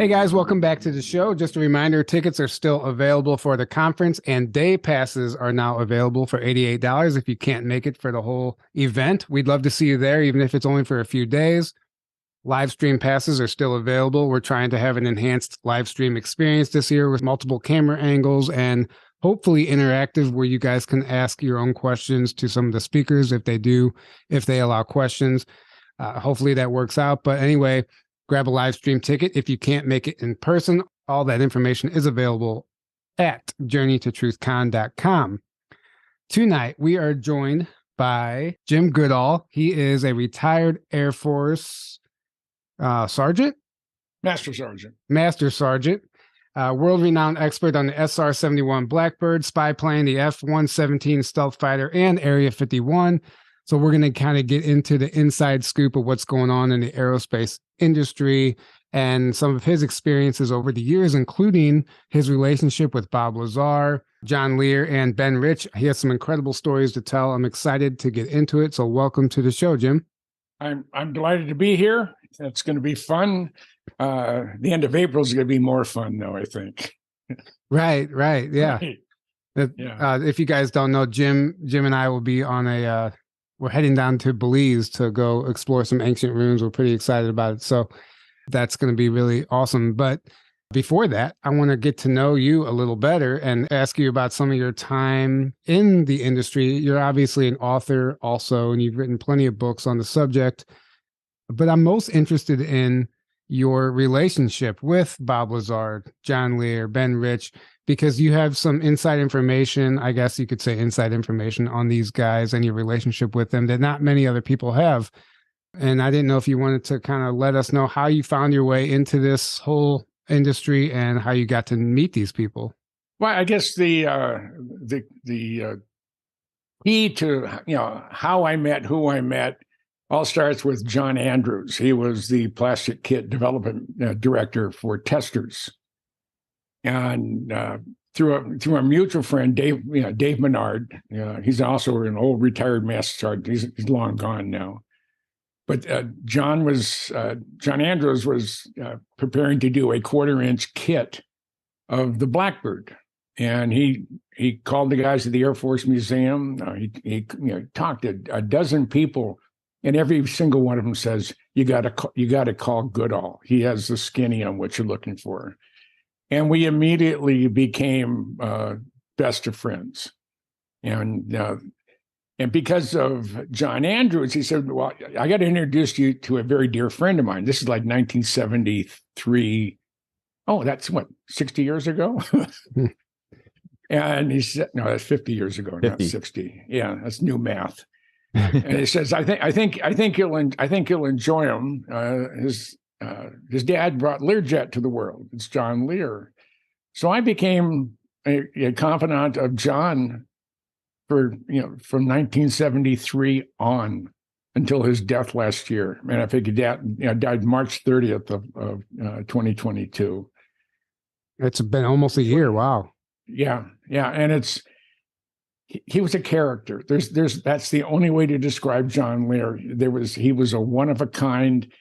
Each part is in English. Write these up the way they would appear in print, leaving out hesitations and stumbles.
Hey guys, welcome back to the show. Just a reminder, tickets are still available for the conference and day passes are now available for $88 if you can't make it for the whole event. We'd love to see you there, even if it's only for a few days. Live stream passes are still available. We're trying to have an enhanced live stream experience this year with multiple camera angles and hopefully interactive where you guys can ask your own questions to some of the speakers if they allow questions. Hopefully that works out. But anyway, grab a live stream ticket. If you can't make it in person, all that information is available at journeytotruthcon.com. Tonight, we are joined by Jim Goodall. He is a retired Air Force sergeant? Master Sergeant. Master Sergeant. World-renowned expert on the SR-71 Blackbird, spy plane, the F-117 stealth fighter, and Area 51. So we're going to kind of get into the inside scoop of what's going on in the aerospace industry and some of his experiences over the years, including his relationship with Bob Lazar, John Lear, and Ben Rich. He has some incredible stories to tell. I'm excited to get into it. So welcome to the show, Jim. I'm delighted to be here. It's going to be fun. The end of April is going to be more fun, though, I think. Right. Yeah. Right. If you guys don't know, Jim and I will be on we're heading down to Belize to go explore some ancient ruins. We're pretty excited about it. So that's going to be really awesome. But before that, I want to get to know you a little better and ask you about some of your time in the industry. You're obviously an author also, and you've written plenty of books on the subject. But I'm most interested in your relationship with Bob Lazar, John Lear, Ben Rich, because you have some inside information, I guess you could say inside information on these guys and your relationship with them that not many other people have. And I didn't know if you wanted to kind of let us know how you found your way into this whole industry and how you got to meet these people. Well, I guess the key to how I met, who I met, all starts with John Andrews. He was the plastic kit development director for testers. And through a mutual friend, Dave Menard, he's also an old retired master sergeant. He's long gone now. But John Andrews was preparing to do a 1/4-inch kit of the Blackbird, and he called the guys at the Air Force Museum. He talked to a dozen people, and every single one of them says, "You got to call Goodall. He has the skinny on what you're looking for." And we immediately became best of friends. And because of John Andrews, he said, "Well, I got to introduce you to a very dear friend of mine." This is like 1973. Oh, that's what, 60 years ago? And he said, no, that's 50 years ago, 50. Not 60. Yeah, that's new math. And he says, I think you'll enjoy him. His dad brought Learjet to the world. It's John Lear. So I became a confidant of John from 1973 on until his death last year. And I think he died March 30th of 2022. It's been almost a year. Wow. Yeah. And he was a character. That's the only way to describe John Lear. He was a one of a kind.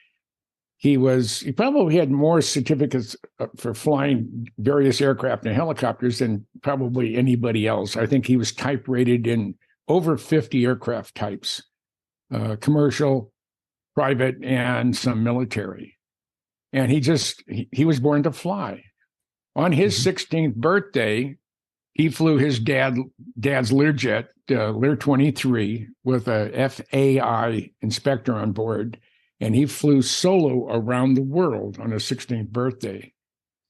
He probably had more certificates for flying various aircraft and helicopters than probably anybody else. I think he was type rated in over 50 aircraft types, commercial, private, and some military. And he was born to fly. On his 16th birthday, he flew his dad's Learjet, Lear 23, with a FAI inspector on board. And he flew solo around the world on his 16th birthday.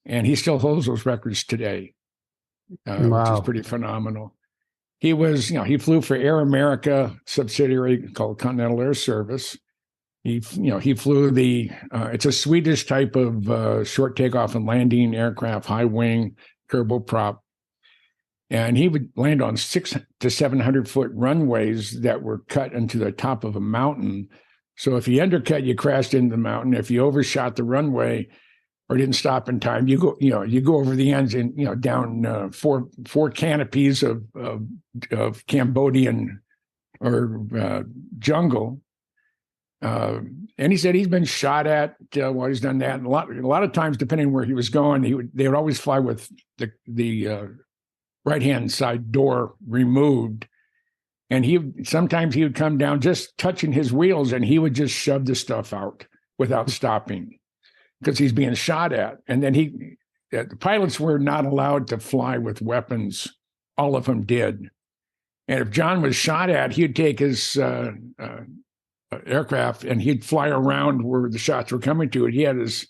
And he still holds those records today, wow. Which is pretty phenomenal. He flew for Air America subsidiary called Continental Air Service. He flew it's a Swedish type of short takeoff and landing aircraft, high wing, turboprop. And he would land on 600 to 700 foot runways that were cut into the top of a mountain. So if you undercut, you crashed into the mountain. If you overshot the runway or didn't stop in time, you go over the ends and down four canopies of Cambodian or jungle. And he said he's been shot at while he's done that. And a lot of times, depending on where he was going, they would always fly with the right-hand side door removed. And sometimes he would come down just touching his wheels, and he would just shove the stuff out without stopping because he's being shot at. And then the pilots were not allowed to fly with weapons. All of them did. And if John was shot at, he'd take his aircraft and he'd fly around where the shots were coming to. And he had his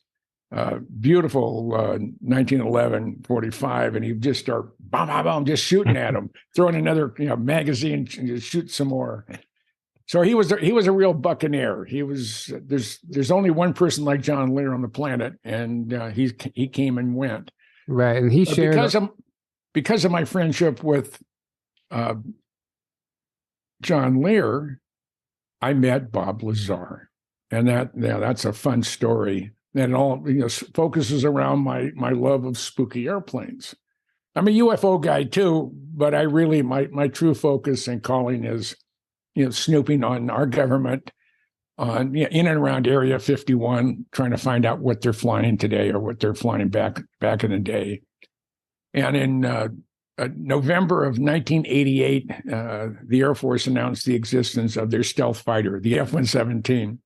beautiful 1911 45, and he'd just start bomb, bomb, bomb, just shooting at them, throwing another magazine and just shoot some more. So he was a real buccaneer. There's only one person like John Lear on the planet, and he came and went. Right, and he shared because of my friendship with John Lear, I met Bob Lazar, and that's a fun story. And it all focuses around my love of spooky airplanes. I'm a UFO guy too, but I really my true focus and calling is snooping on our government in and around Area 51, trying to find out what they're flying today or what they're flying back in the day. And in November of 1988, the Air Force announced the existence of their stealth fighter, the F-117.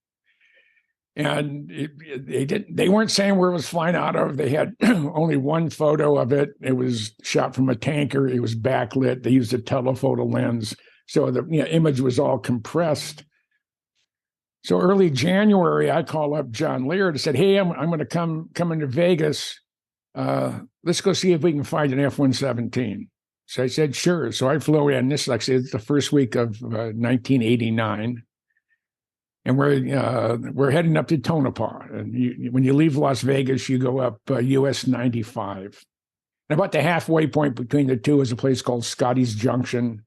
And they weren't saying where it was flying out of. They had only one photo of it. It was shot from a tanker. It was backlit. They used a telephoto lens. So the image was all compressed. So early January, I call up John Lear and said, "Hey, I'm going to come into Vegas. Let's go see if we can find an F-117. So I said, "Sure." So I flew in. This, like I said, it's the first week of 1989. And we're heading up to Tonopah. And when you leave Las Vegas, you go up US 95. And about the halfway point between the two is a place called Scotty's Junction.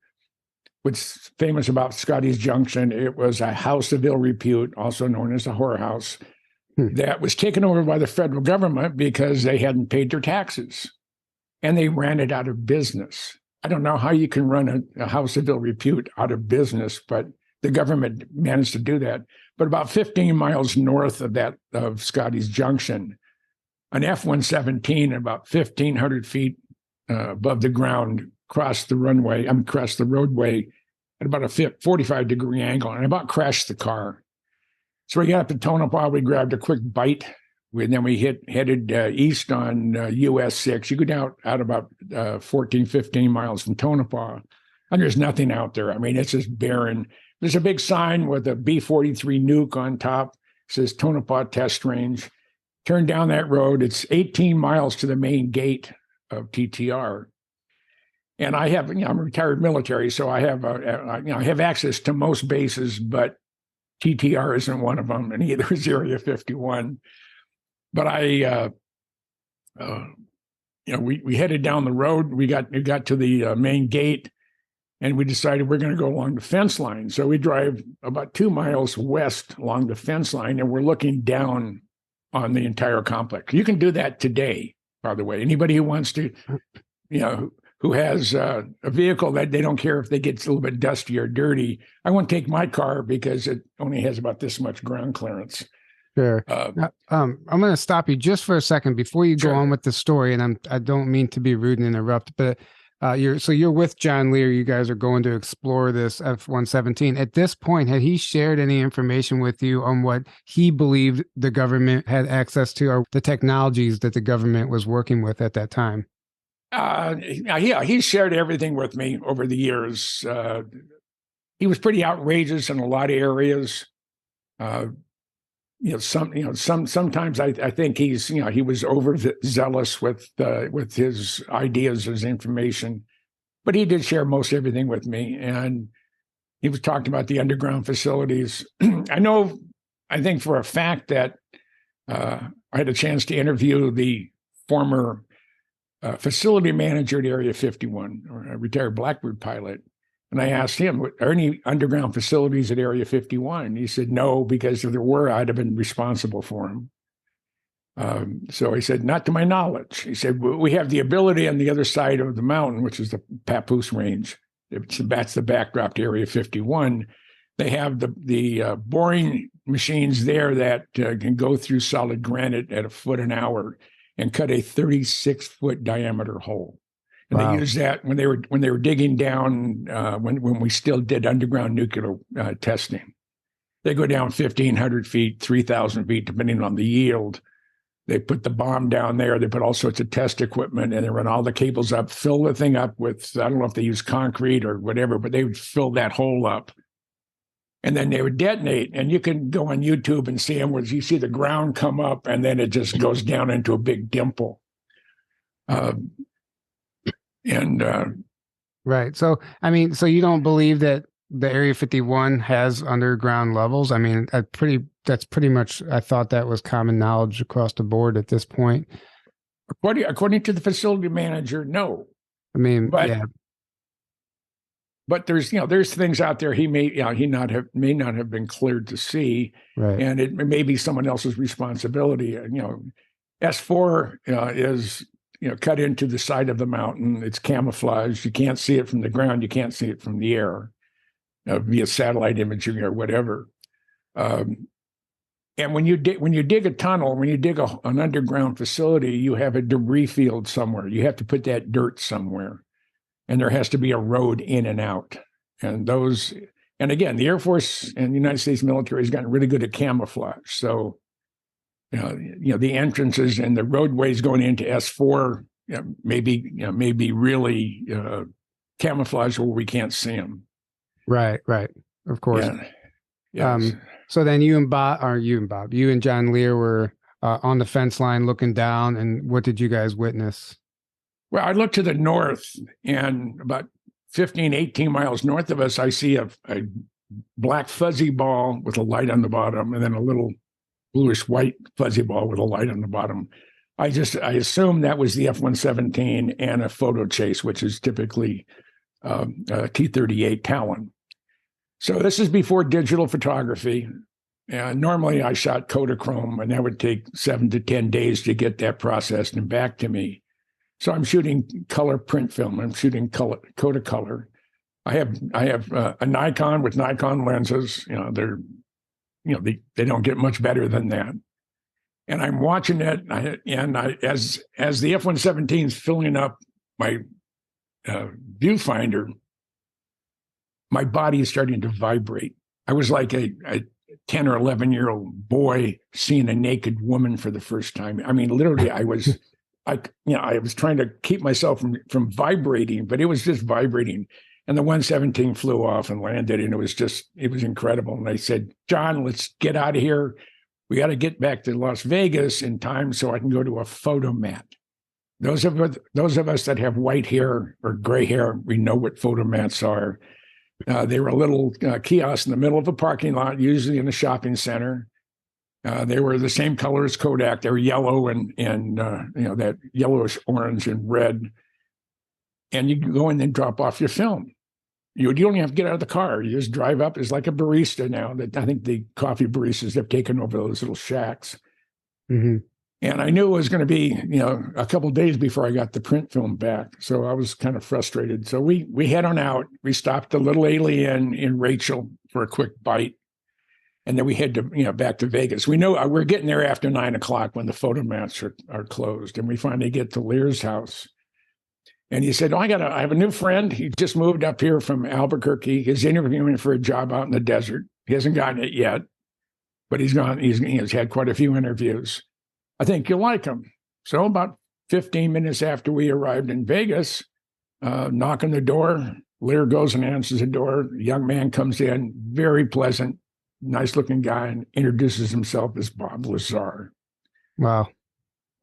What's famous about Scotty's Junction, it was a house of ill repute, also known as a whorehouse, that was taken over by the federal government because they hadn't paid their taxes. And they ran it out of business. I don't know how you can run a house of ill repute out of business, but the government managed to do that. But about 15 miles north of Scotty's Junction, an F-117 about 1,500 feet above the ground crossed the roadway at about a 45-degree angle, and about crashed the car. So we got up to Tonopah. We grabbed a quick bite. Then we headed east on US 6. You go down out about 14, 15 miles from Tonopah, and there's nothing out there. I mean, it's just barren. There's a big sign with a B-43 nuke on top. It says Tonopah Test Range. Turn down that road. It's 18 miles to the main gate of TTR. And I have, I'm retired military, so I have access to most bases, but TTR isn't one of them, and neither is Area 51. But we headed down the road. We got to the main gate. And we decided we're going to go along the fence line. So we drive about 2 miles west along the fence line, and we're looking down on the entire complex. You can do that today, by the way. Anybody who wants to, who has a vehicle that they don't care if they get a little bit dusty or dirty. I won't take my car because it only has about this much ground clearance. Sure. I'm going to stop you just for a second before you go on with the story. And I don't mean to be rude and interrupt, but you're with John Lear. You guys are going to explore this F-117. At this point, had he shared any information with you on what he believed the government had access to, or the technologies that the government was working with at that time? He shared everything with me over the years. He was pretty outrageous in a lot of areas. Sometimes I think he was overzealous with his ideas, his information, but he did share most everything with me. And he was talking about the underground facilities. I think for a fact that I had a chance to interview the former facility manager at Area 51, or a retired Blackbird pilot. And I asked him, are any underground facilities at Area 51? He said, no, because if there were, I'd have been responsible for them. So he said, not to my knowledge. He said, we have the ability on the other side of the mountain, which is the Papoose Range. That's the backdrop to Area 51. They have the boring machines there that can go through solid granite at 1 foot an hour and cut a 36-foot diameter hole. And Wow. they used that when they were digging down when we still did underground nuclear testing. They go down 1,500 feet, 3,000 feet, depending on the yield. They put the bomb down there. They put all sorts of test equipment, and they run all the cables up, fill the thing up with, I don't know if they use concrete or whatever, but they would fill that hole up. And then they would detonate. And you can go on YouTube and see them where you see the ground come up, and then it just goes down into a big dimple. Right. So, I mean, so you don't believe that the Area 51 has underground levels? I mean, that's pretty much, I thought that was common knowledge across the board at this point. According to the facility manager, no. I mean, yeah. But there's things out there he may not have been cleared to see, right. And it may be someone else's responsibility. S4 is cut into the side of the mountain. It's camouflaged. You can't see it from the ground. You can't see it from the air via satellite imaging or whatever. And when you dig a tunnel, when you dig an underground facility, you have a debris field somewhere. You have to put that dirt somewhere. And there has to be a road in and out. And again, the Air Force and the United States military has gotten really good at camouflage. So, the entrances and the roadways going into S4 may be really camouflaged where we can't see them. Right. Of course. Yeah. Yes. So then you and John Lear were on the fence line looking down, and what did you guys witness? Well, I look to the north, and about 15, 18 miles north of us, I see a black fuzzy ball with a light on the bottom, and then a little bluish white fuzzy ball with a light on the bottom. I assume that was the F-117 and a photo chase, which is typically a T-38 Talon. So this is before digital photography. And normally I shot Kodachrome, and that would take 7 to 10 days to get that processed and back to me. So I'm shooting color print film. I'm shooting Kodacolor. I have a Nikon with Nikon lenses. They don't get much better than that. And I'm watching it, as the F-117 is filling up my viewfinder, my body is starting to vibrate. I was like a 10 or 11-year-old boy seeing a naked woman for the first time. I mean, literally, I was trying to keep myself from vibrating, but it was just vibrating. And the 117 flew off and landed, and it was incredible. And I said, John, let's get out of here. We got to get back to Las Vegas in time so I can go to a photomat. Those of us that have white hair or gray hair, we know what photomats are. They were a little kiosk in the middle of a parking lot, usually in a shopping center. They were the same color as Kodak. They were yellow and that yellowish orange and red. And you can go in and drop off your film. You don't even have to get out of the car. You just drive up. It's like a barista now. That I think the coffee baristas have taken over those little shacks. Mm-hmm. And I knew it was going to be, a couple of days before I got the print film back. So I was kind of frustrated. So we head on out. We stopped a Little Alien in Rachel for a quick bite. And then we head to, back to Vegas. We know we're getting there after 9:00 when the photomats are closed. And we finally get to Lear's house. And he said, I have a new friend. He just moved up here from Albuquerque. He's interviewing for a job out in the desert. He hasn't gotten it yet, but he's had quite a few interviews. I think you'll like him. So about 15 minutes after we arrived in Vegas, knock on the door. Lear goes and answers the door. The young man comes in, very pleasant, nice-looking guy, and introduces himself as Bob Lazar. Wow.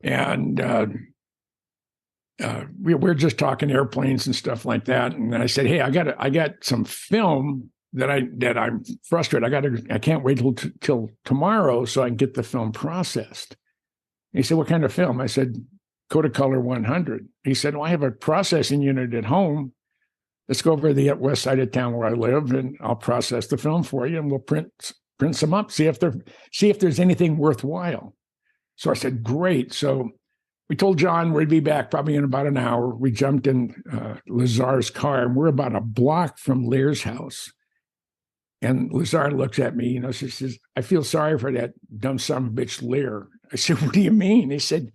And we're just talking airplanes and stuff like that. And I said, hey, I got some film that I'm frustrated. I can't wait till tomorrow so I can get the film processed. He said, what kind of film? I said, Kodacolor 100. He said, well, I have a processing unit at home. Let's go over to the west side of town where I live, and I'll process the film for you, and we'll print some up, see if there's anything worthwhile. So I said, great. So we told John we'd be back probably in about an hour. We jumped in Lazar's car, and we're about a block from Lear's house. And Lazar looks at me, she says, I feel sorry for that dumb son of a bitch Lear. I said, what do you mean? He said,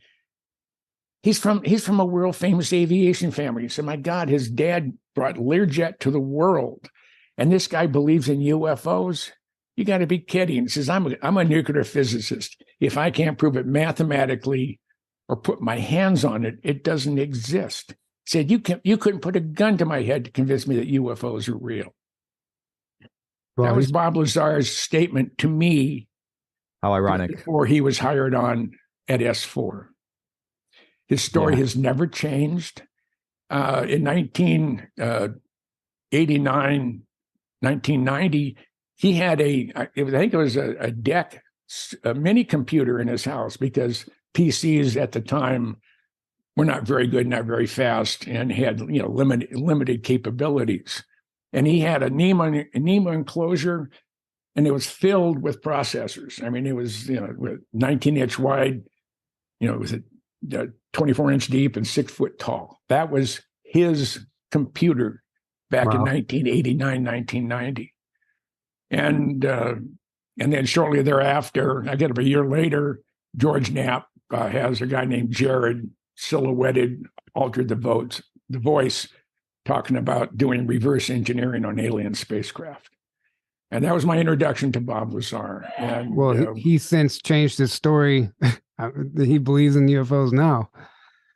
he's from a world famous aviation family. He said, my God, his dad brought Learjet to the world. And this guy believes in UFOs. You got to be kidding. He says, I'm a nuclear physicist. If I can't prove it mathematically or put my hands on it, it doesn't exist. He said, you couldn't put a gun to my head to convince me that UFOs are real. Well, that was Bob Lazar's statement to me. How ironic. Before he was hired on at S4. His story has never changed. In 1989, 1990, he had I think it was a DEC, a mini computer in his house, because PCs at the time were not very good, not very fast, and had limited capabilities. And he had a NEMA enclosure, and it was filled with processors. I mean, it was 19-inch wide, it was a 24-inch deep and 6 foot tall. That was his computer back in 1989, 1990. And then shortly thereafter, I get up a year later, George Knapp has a guy named Jared silhouetted, altered the voice, talking about doing reverse engineering on alien spacecraft. And that was my introduction to Bob Lazar. And he since changed his story. He believes in UFOs now.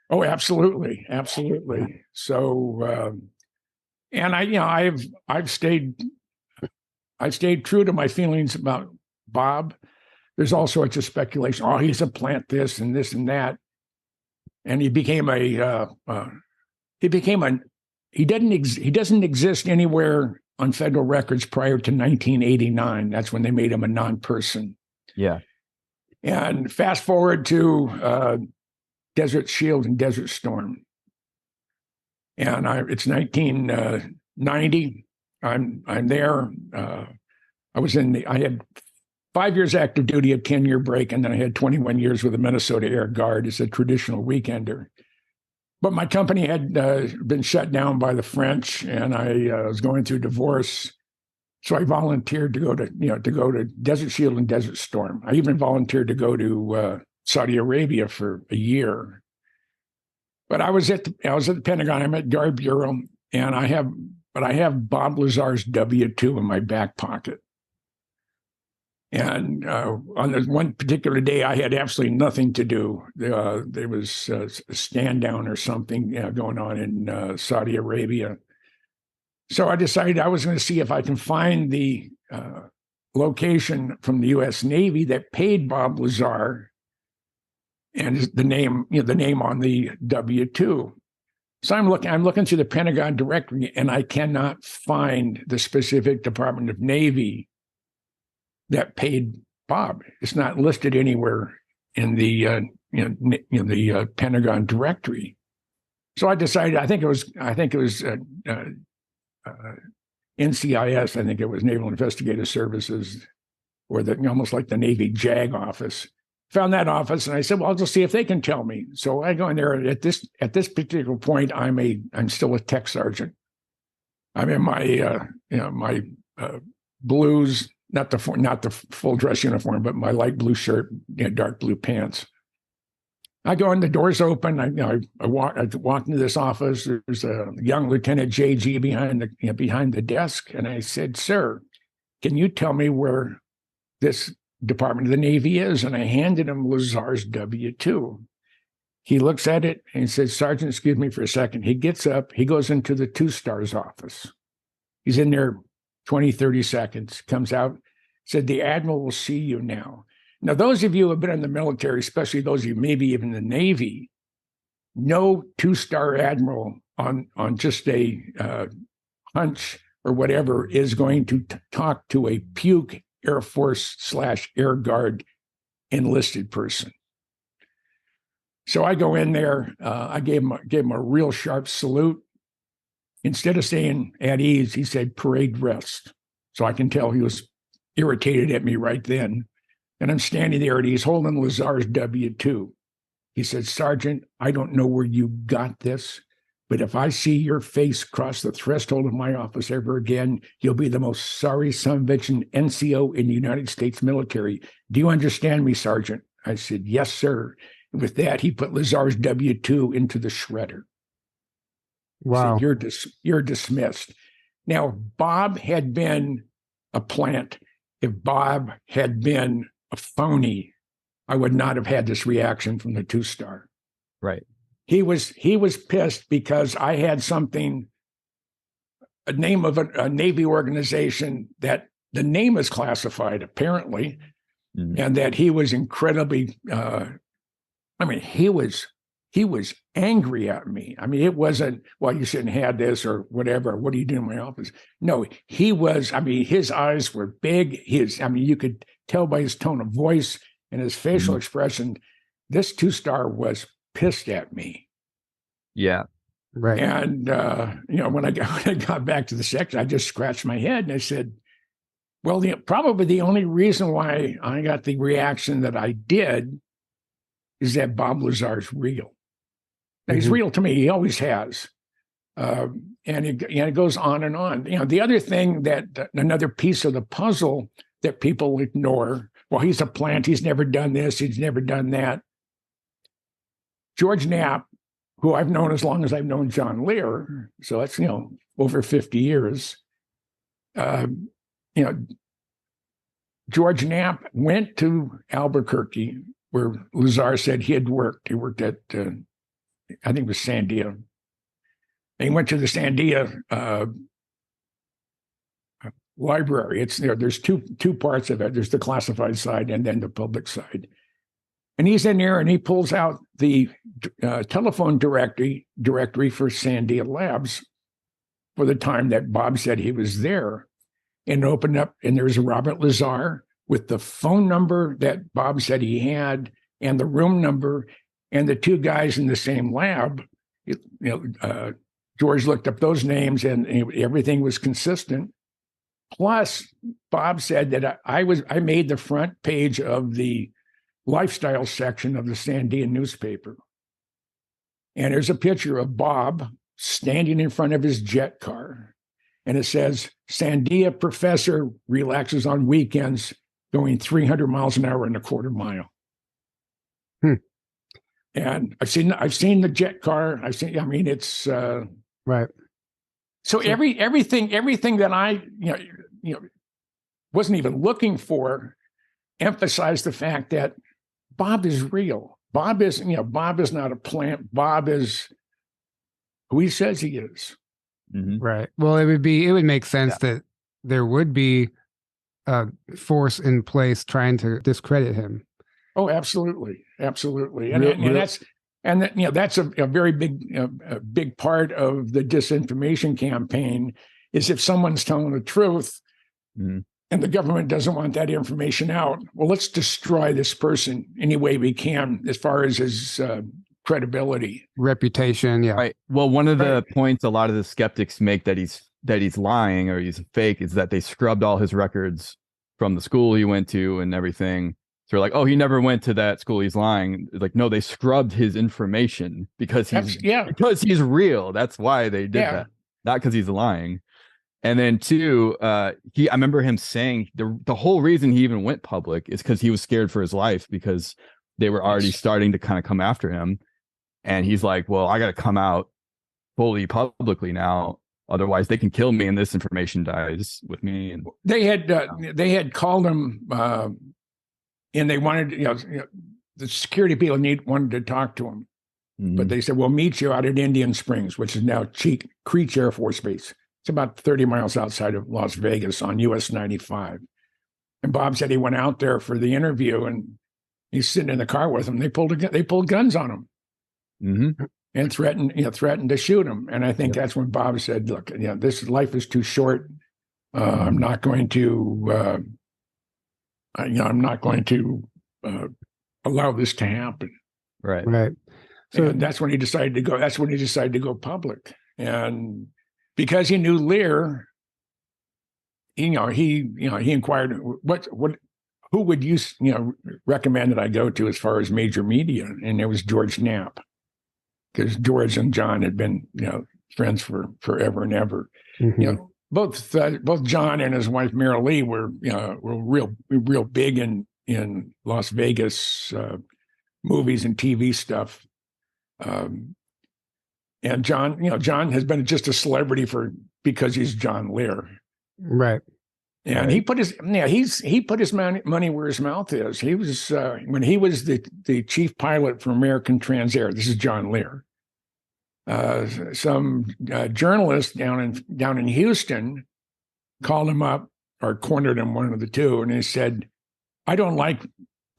Oh, absolutely, absolutely. So, and I've stayed true to my feelings about Bob. There's all sorts of speculation. Oh, he's a plant this and this and that, and he doesn't exist anywhere on federal records prior to 1989. That's when they made him a non-person. Yeah. And fast forward to Desert Shield and Desert Storm. And it's 1990. I'm there. I had 5 years active duty, a 10-year break, and then I had 21 years with the Minnesota Air Guard as a traditional weekender. But my company had been shut down by the French, and I was going through divorce. So I volunteered to go to Desert Shield and Desert Storm. I even volunteered to go to Saudi Arabia for a year. But I was at the Pentagon. I'm at Guard Bureau, and I have Bob Lazar's W-2 in my back pocket. And on this one particular day, I had absolutely nothing to do. There was a stand down or something going on in Saudi Arabia. So I decided I was going to see if I can find the location from the U.S. Navy that paid Bob Lazar and the name on the W-2. So I'm looking through the Pentagon directory, and I cannot find the specific Department of Navy that paid Bob. It's not listed anywhere in the Pentagon directory. So I decided. I think it was NCIS. I think it was Naval Investigative Services, or almost like the Navy JAG office. Found that office, and I said, "Well, I'll just see if they can tell me." So I go in there. At this particular point, I'm still a tech sergeant. I'm in my my blues. Not the full dress uniform, but my light blue shirt, dark blue pants. I go in, the doors open. I walk into this office. There's a young Lieutenant JG behind the desk, and I said, "Sir, can you tell me where this Department of the Navy is?" And I handed him Lazar's W-2. He looks at it and he says, "Sergeant, excuse me for a second." He gets up. He goes into the 2-Stars office. He's in there 20, 30 seconds, comes out, said, "The Admiral will see you now." Now, those of you who have been in the military, especially those of you maybe even in the Navy, no 2-star admiral on just a hunch or whatever is going to talk to a puke Air Force / Air Guard enlisted person. So I go in there. I gave him a real sharp salute. Instead of saying "at ease," he said "parade rest." So I can tell he was irritated at me right then. And I'm standing there, and he's holding Lazar's W-2. He said, "Sergeant, I don't know where you got this, But if I see your face cross the threshold of my office ever again, you'll be the most sorry son of a bitch NCO in the United States military. Do you understand me, Sergeant? I said, yes, sir. And with that, he put Lazar's W-2 into the shredder. Wow. He said, you're dismissed. Now, Bob had been a plant. If Bob had been a phony, I would not have had this reaction from the 2-star. Right. He was pissed because I had something, a name of a Navy organization that the name is classified apparently, and that he was incredibly. He was angry at me. I mean, it wasn't, well, you shouldn't have this or whatever. What are you doing in my office? No, he was. I mean, his eyes were big. You could tell by his tone of voice and his facial expression. This 2-star was pissed at me. Yeah. Right. And, when I got back to the section, I just scratched my head and I said, well, probably the only reason why I got the reaction that I did is that Bob Lazar's real. Now, he's real to me. He always has. And it goes on and on. The other thing another piece of the puzzle that people ignore, well, he's a plant. He's never done this. He's never done that. George Knapp, who I've known as long as I've known John Lear, so that's, over 50 years. George Knapp went to Albuquerque, where Lazar said he had worked. He worked at, I think it was Sandia. And he went to the Sandia library. It's there. There's two parts of it. There's the classified side and then the public side. And he's in there and he pulls out the telephone directory for Sandia Labs for the time that Bob said he was there, and opened up, and there's Robert Lazar with the phone number that Bob said he had and the room number and the two guys in the same lab. George looked up those names and everything was consistent. Plus, Bob said that I made the front page of the lifestyle section of the Sandia newspaper. And there's a picture of Bob standing in front of his jet car. And it says, Sandia professor relaxes on weekends going 300 miles an hour in a quarter mile. And I've seen the jet car. It's right. So everything that I wasn't even looking for emphasized the fact that Bob is real. Bob is not a plant. Bob is who he says he is. Right. Well, it would make sense that there would be a force in place trying to discredit him. Oh, absolutely. Absolutely. And that's a very big part of the disinformation campaign is if someone's telling the truth and the government doesn't want that information out, well, let's destroy this person any way we can as far as his credibility. Reputation, yeah. Right. Well, one of the points a lot of the skeptics make that he's lying or he's fake is that they scrubbed all his records from the school he went to and everything. So they're like, oh, he never went to that school. He's lying. It's like, no, they scrubbed his information because he's real. That's why they did that. Not because he's lying. And then two, I remember him saying the whole reason he even went public is because he was scared for his life because they were already starting to kind of come after him. And he's like, well, I got to come out fully publicly now. Otherwise they can kill me and this information dies with me. And they had called him and they wanted, the security people wanted to talk to him. But they said, we'll meet you out at Indian Springs, which is now Creech Air Force Base. It's about 30 miles outside of Las Vegas on US 95. And Bob said he went out there for the interview and he's sitting in the car with him. They pulled guns on him and threatened to shoot him. And I think that's when Bob said, look, this life is too short. I'm not going to, allow this to happen. Right. Right. So that's when he decided to go. That's when he decided to go public. And because he knew Lear, he inquired who would you recommend that I go to as far as major media, and it was George Knapp. because George and John had been, friends for forever and ever. Mm-hmm. Both John and his wife Mary Lee were real big in Las Vegas movies and TV stuff. And John has been just a celebrity because he's John Lear, right? And he put his money where his mouth is. He was when he was the chief pilot for American Transair. This is John Lear. Some journalist down in Houston called him up or cornered him, one of the two, and he said, "I don't like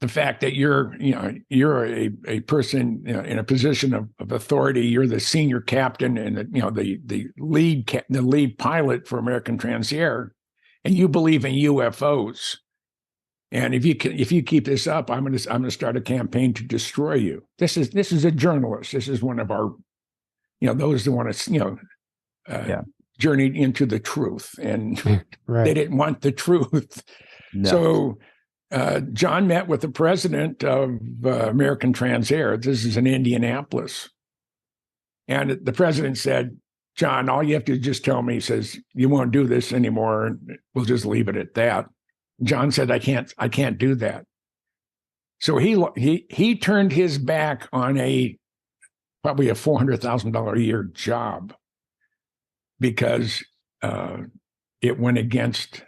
the fact that you're a person in a position of authority. You're the senior captain and the lead pilot for American Transair, and you believe in UFOs. And if you keep this up, I'm going to start a campaign to destroy you." This is a journalist. This is one of our those that want to journey into the truth, and right. They didn't want the truth. No. So John met with the president of American Transair. This is in Indianapolis. And the president said, "John, all you have to just tell me," he says, "you won't do this anymore, and we'll just leave it at that." John said, I can't do that. So he turned his back on probably a $400,000 a year job because it went against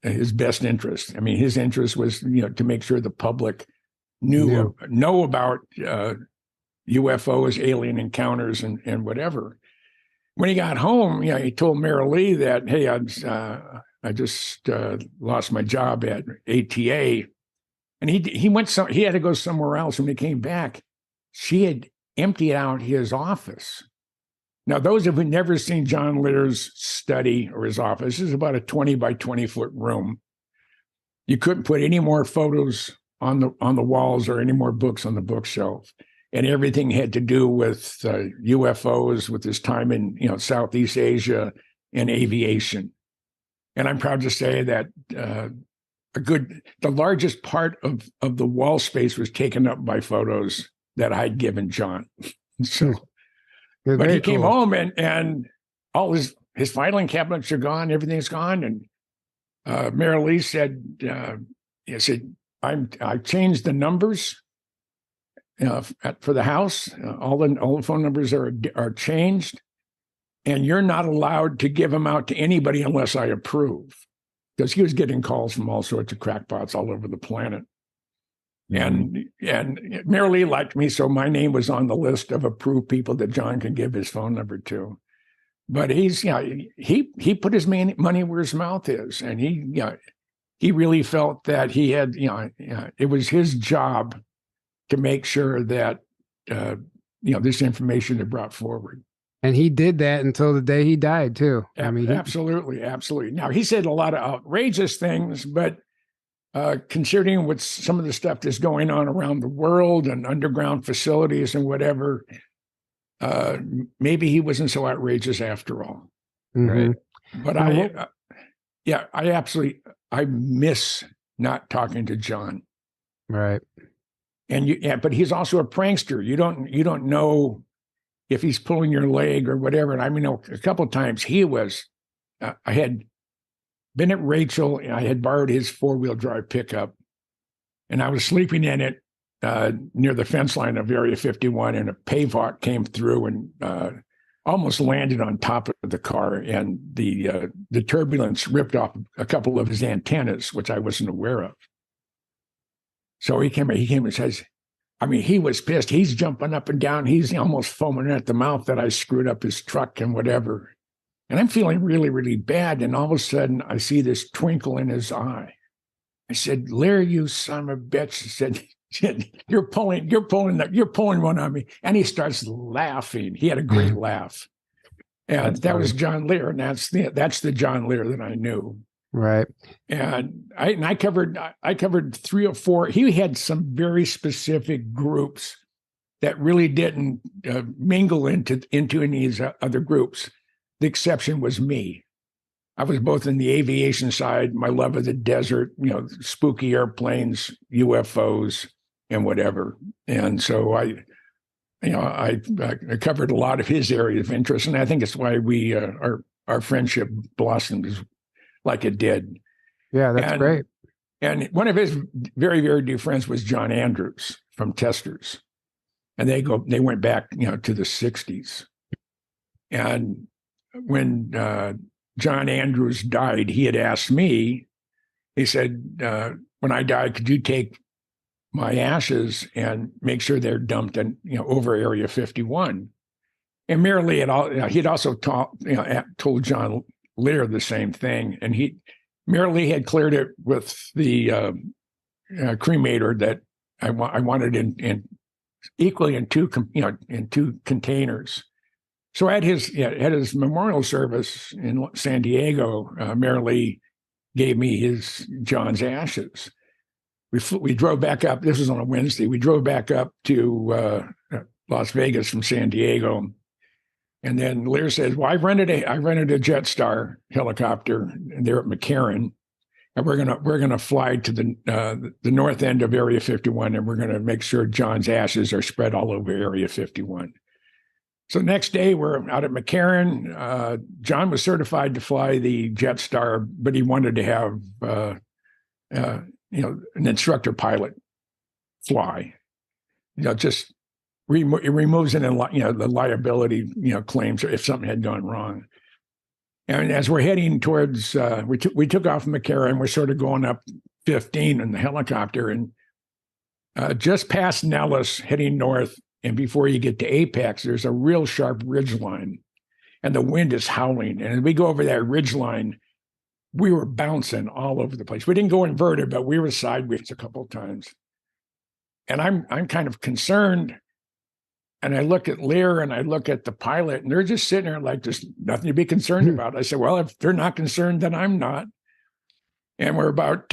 his best interest. I mean, his interest was, to make sure the public know about UFOs, alien encounters, and whatever. When he got home, he told Mary Lee that, "Hey, I just lost my job at ATA," and he had to go somewhere else. When he came back, she had emptied out his office. Now, those of you who've never seen John Lear's study or his office, this is about a 20 by 20 foot room. You couldn't put any more photos on the walls or any more books on the bookshelf. And everything had to do with UFOs, with his time in Southeast Asia and aviation. And I'm proud to say that the largest part of the wall space was taken up by photos that I'd given John. So, but he came home and all his filing cabinets are gone, everything's gone. And Mary Lee said, I changed the numbers for the house. All the phone numbers are changed, and you're not allowed to give them out to anybody unless I approve." Because he was getting calls from all sorts of crackpots all over the planet. And Mary Lee liked me, so my name was on the list of approved people that John can give his phone number to. But he put his money where his mouth is, and he really felt that he had it was his job to make sure that this information is brought forward. And he did that until the day he died too. I mean, absolutely. Now, he said a lot of outrageous things, but considering what some of the stuff that's going on around the world and underground facilities and whatever, maybe he wasn't so outrageous after all. Mm-hmm. But I miss not talking to John. Right. But he's also a prankster. You don't know if he's pulling your leg or whatever. And I mean, a couple of times I had been at Rachel, and I had borrowed his 4-wheel drive pickup, and I was sleeping in it near the fence line of Area 51, and a pavhawk came through and almost landed on top of the car, and the turbulence ripped off a couple of his antennas, which I wasn't aware of. So he came and says, I mean, he was pissed. He's jumping up and down. He's almost foaming at the mouth that I screwed up his truck and whatever. And I'm feeling really, really bad. And all of a sudden, I see this twinkle in his eye. I said, "Larry, you son of a bitch." He said, you're pulling one on me. And he starts laughing. He had a great laugh. And that was John Lear. And that's the John Lear that I knew. Right. And I covered 3 or 4. He had some very specific groups that really didn't mingle into any of these other groups. The exception was me. I was both in the aviation side, my love of the desert, spooky airplanes, UFOs, and whatever. And so I covered a lot of his area of interest, and I think it's why we our friendship blossomed like it did. Yeah, that's great. And one of his very, very dear friends was John Andrews from Testers, and they went back, to the '60s. And when John Andrews died, he had asked me. He said, "When I die, could you take my ashes and make sure they're dumped in, over Area 51?" And merely he'd also told John Lear the same thing, and he merely had cleared it with the cremator that I wanted in equally in two containers. So at his memorial service in San Diego, merely gave me John's ashes. We drove back up. This was on a Wednesday. We drove back up to Las Vegas from San Diego, and then Lear says, "Well, I rented a Jetstar helicopter there at McCarran, and we're gonna fly to the north end of Area 51, and we're gonna make sure John's ashes are spread all over Area 51." So next day we're out at McCarran. John was certified to fly the Jetstar, but he wanted to have an instructor pilot fly. Just it removes the liability claims if something had gone wrong. And as we're heading towards, we took off from McCarran. We're sort of going up 15 in the helicopter, and just past Nellis, heading north. And before you get to Apex, there's a real sharp ridge line, and the wind is howling. And as we go over that ridge line, we were bouncing all over the place. We didn't go inverted, but we were sideways a couple of times. And I'm kind of concerned. And I look at Lear and I look at the pilot, and they're just sitting there like there's nothing to be concerned about. I said, well, if they're not concerned, then I'm not. And we're about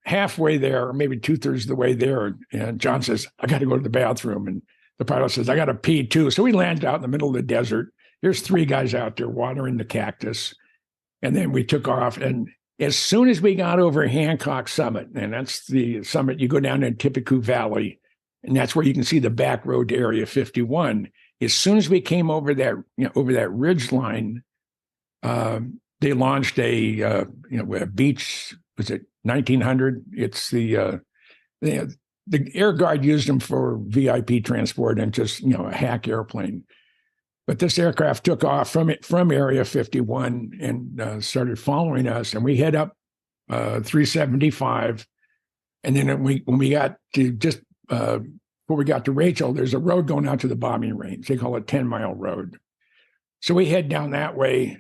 halfway there, or maybe 2/3 of the way there. And John says, I got to go to the bathroom. And the pilot says, I got to pee too. So we landed out in the middle of the desert. There's 3 guys out there watering the cactus. And then we took off. And as soon as we got over Hancock Summit, and that's the summit, you go down in Tippecanoe Valley, and that's where you can see the back road to Area 51. As soon as we came over that ridge line, they launched a Beech, was it 1900? It's the Air Guard used them for VIP transport and just, a hack airplane. But this aircraft took off from Area 51 and started following us. And we head up 375. And then when we got to before we got to Rachel, there's a road going out to the bombing range. They call it 10-mile road. So we head down that way.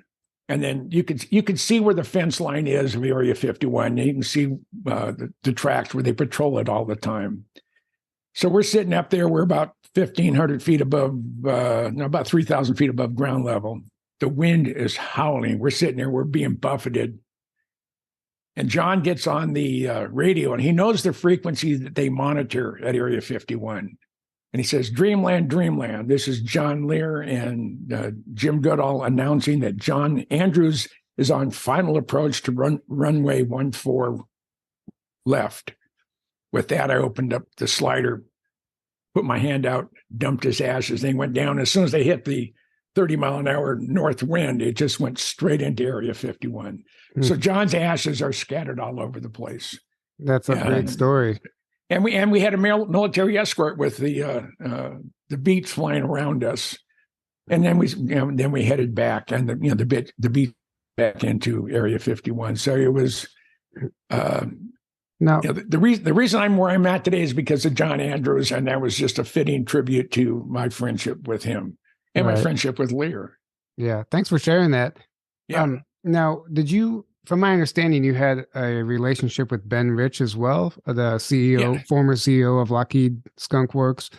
And then you could see where the fence line is of Area 51. You can see the tracks where they patrol it all the time. So we're sitting up there. We're about 1,500 feet above, about 3,000 feet above ground level. The wind is howling. We're sitting there. We're being buffeted. And John gets on the radio, and he knows the frequency that they monitor at Area 51. And he says, Dreamland, Dreamland. This is John Lear and Jim Goodall announcing that John Andrews is on final approach to runway 14 left. With that, I opened up the slider, put my hand out, dumped his ashes. They went down. As soon as they hit the 30-mile-an-hour north wind, it just went straight into Area 51. So John's ashes are scattered all over the place. That's a great story. And we had a military escort with the Beech flying around us, and then we headed back, and the Beech back into Area 51. So it was the reason I'm where I'm at today is because of John Andrews, and that was just a fitting tribute to my friendship with him and my friendship with Lear. Yeah, thanks for sharing that. Yeah. Now, did you? From my understanding, you had a relationship with Ben Rich as well, the CEO, former CEO of Lockheed Skunk Works.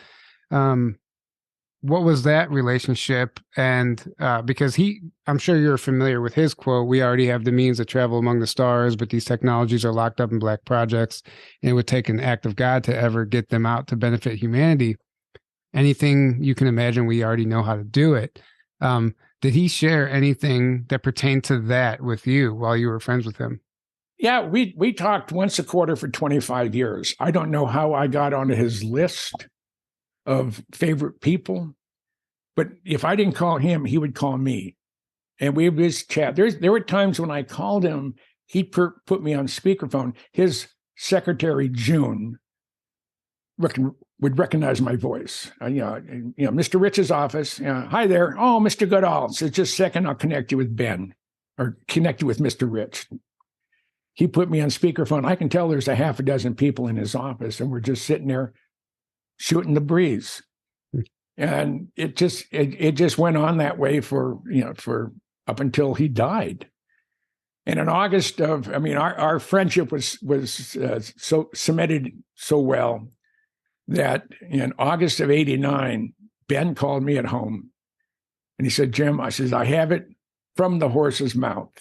What was that relationship? And because I'm sure you're familiar with his quote, we already have the means to travel among the stars, but these technologies are locked up in black projects, and it would take an act of God to ever get them out to benefit humanity. Anything you can imagine, we already know how to do it. Did he share anything that pertained to that with you while you were friends with him? Yeah, we talked once a quarter for 25 years. I don't know how I got onto his list. of favorite people. But if I didn't call him, he would call me. And we would just chat. There were times when I called him, he'd put me on speakerphone. His secretary, June, would recognize my voice. Mr. Rich's office. Hi there. Oh, Mr. Goodall. So just a second, I'll connect you with Ben or connect you with Mr. Rich. He put me on speakerphone. I can tell there's a half a dozen people in his office, and we're just sitting there shooting the breeze. And it just went on that way for up until he died. And in August our friendship was so cemented so well that in August of '89, Ben called me at home and he said, Jim, I says, I have it from the horse's mouth.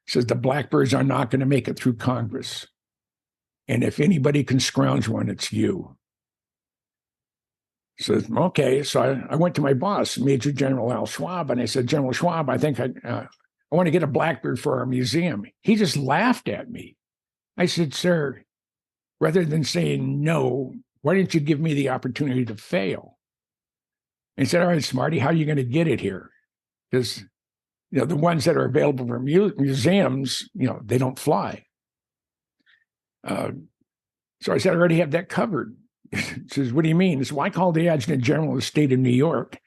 He says, the Blackbirds are not going to make it through Congress. And if anybody can scrounge one, it's you. So, okay. So I went to my boss, Major General Al Schwab, and I said, General Schwab, I think I want to get a Blackbird for our museum. He just laughed at me. I said, sir, rather than saying no, why didn't you give me the opportunity to fail? And he said, all right, Smarty, how are you going to get it here? Because, the ones that are available for museums, they don't fly. So I said, I already have that covered. He says, what do you mean? He said, well, I called the Adjutant General of the state of New York,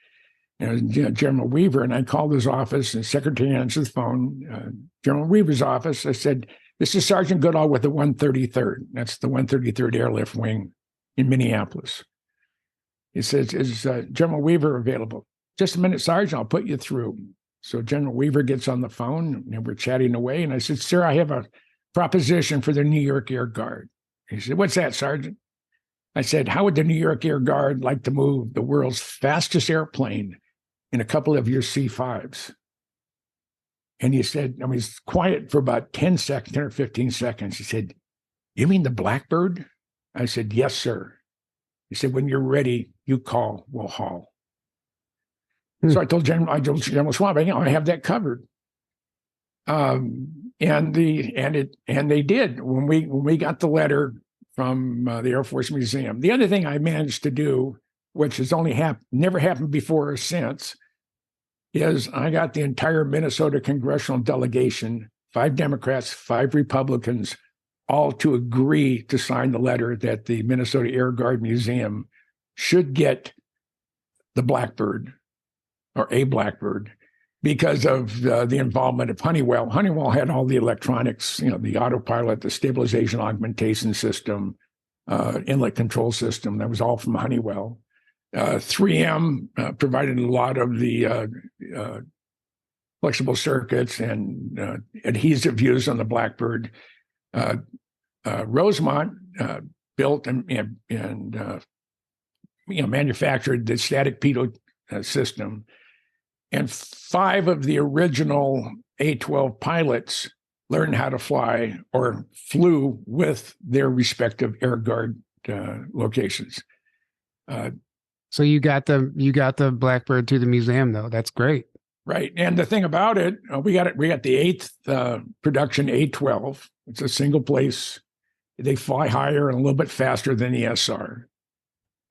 General Weaver, and I called his office, and the secretary answered the phone, General Weaver's office. I said, this is Sergeant Goodall with the 133rd. That's the 133rd Airlift Wing in Minneapolis. He says, is General Weaver available? Just a minute, Sergeant, I'll put you through. So General Weaver gets on the phone, and we're chatting away, and I said, sir, I have a proposition for the New York Air Guard. He said, what's that, Sergeant? I said, how would the New York Air Guard like to move the world's fastest airplane in a couple of your C-5s? And he said, he's quiet for about 10 or 15 seconds. He said, you mean the Blackbird? I said, yes, sir. He said, when you're ready, you call, we'll haul. So I told General Schwab, I have that covered. And they did when we got the letter from the Air Force Museum. The other thing I managed to do, which has never happened before or since, is I got the entire Minnesota congressional delegation, 5 Democrats, 5 Republicans, all to agree to sign the letter that the Minnesota Air Guard Museum should get the Blackbird, or a Blackbird, because of the involvement of Honeywell. Honeywell had all the electronics, the autopilot, the stabilization augmentation system, inlet control system. That was all from Honeywell. 3M provided a lot of the flexible circuits and adhesive used on the Blackbird. Rosemont built and manufactured the static pitot system. And 5 of the original A-12 pilots learned how to fly or flew with their respective Air Guard locations. So you got the Blackbird to the museum, though. That's great. Right. And the thing about it, we got the 8th production A-12. It's a single place. They fly higher and a little bit faster than the SR.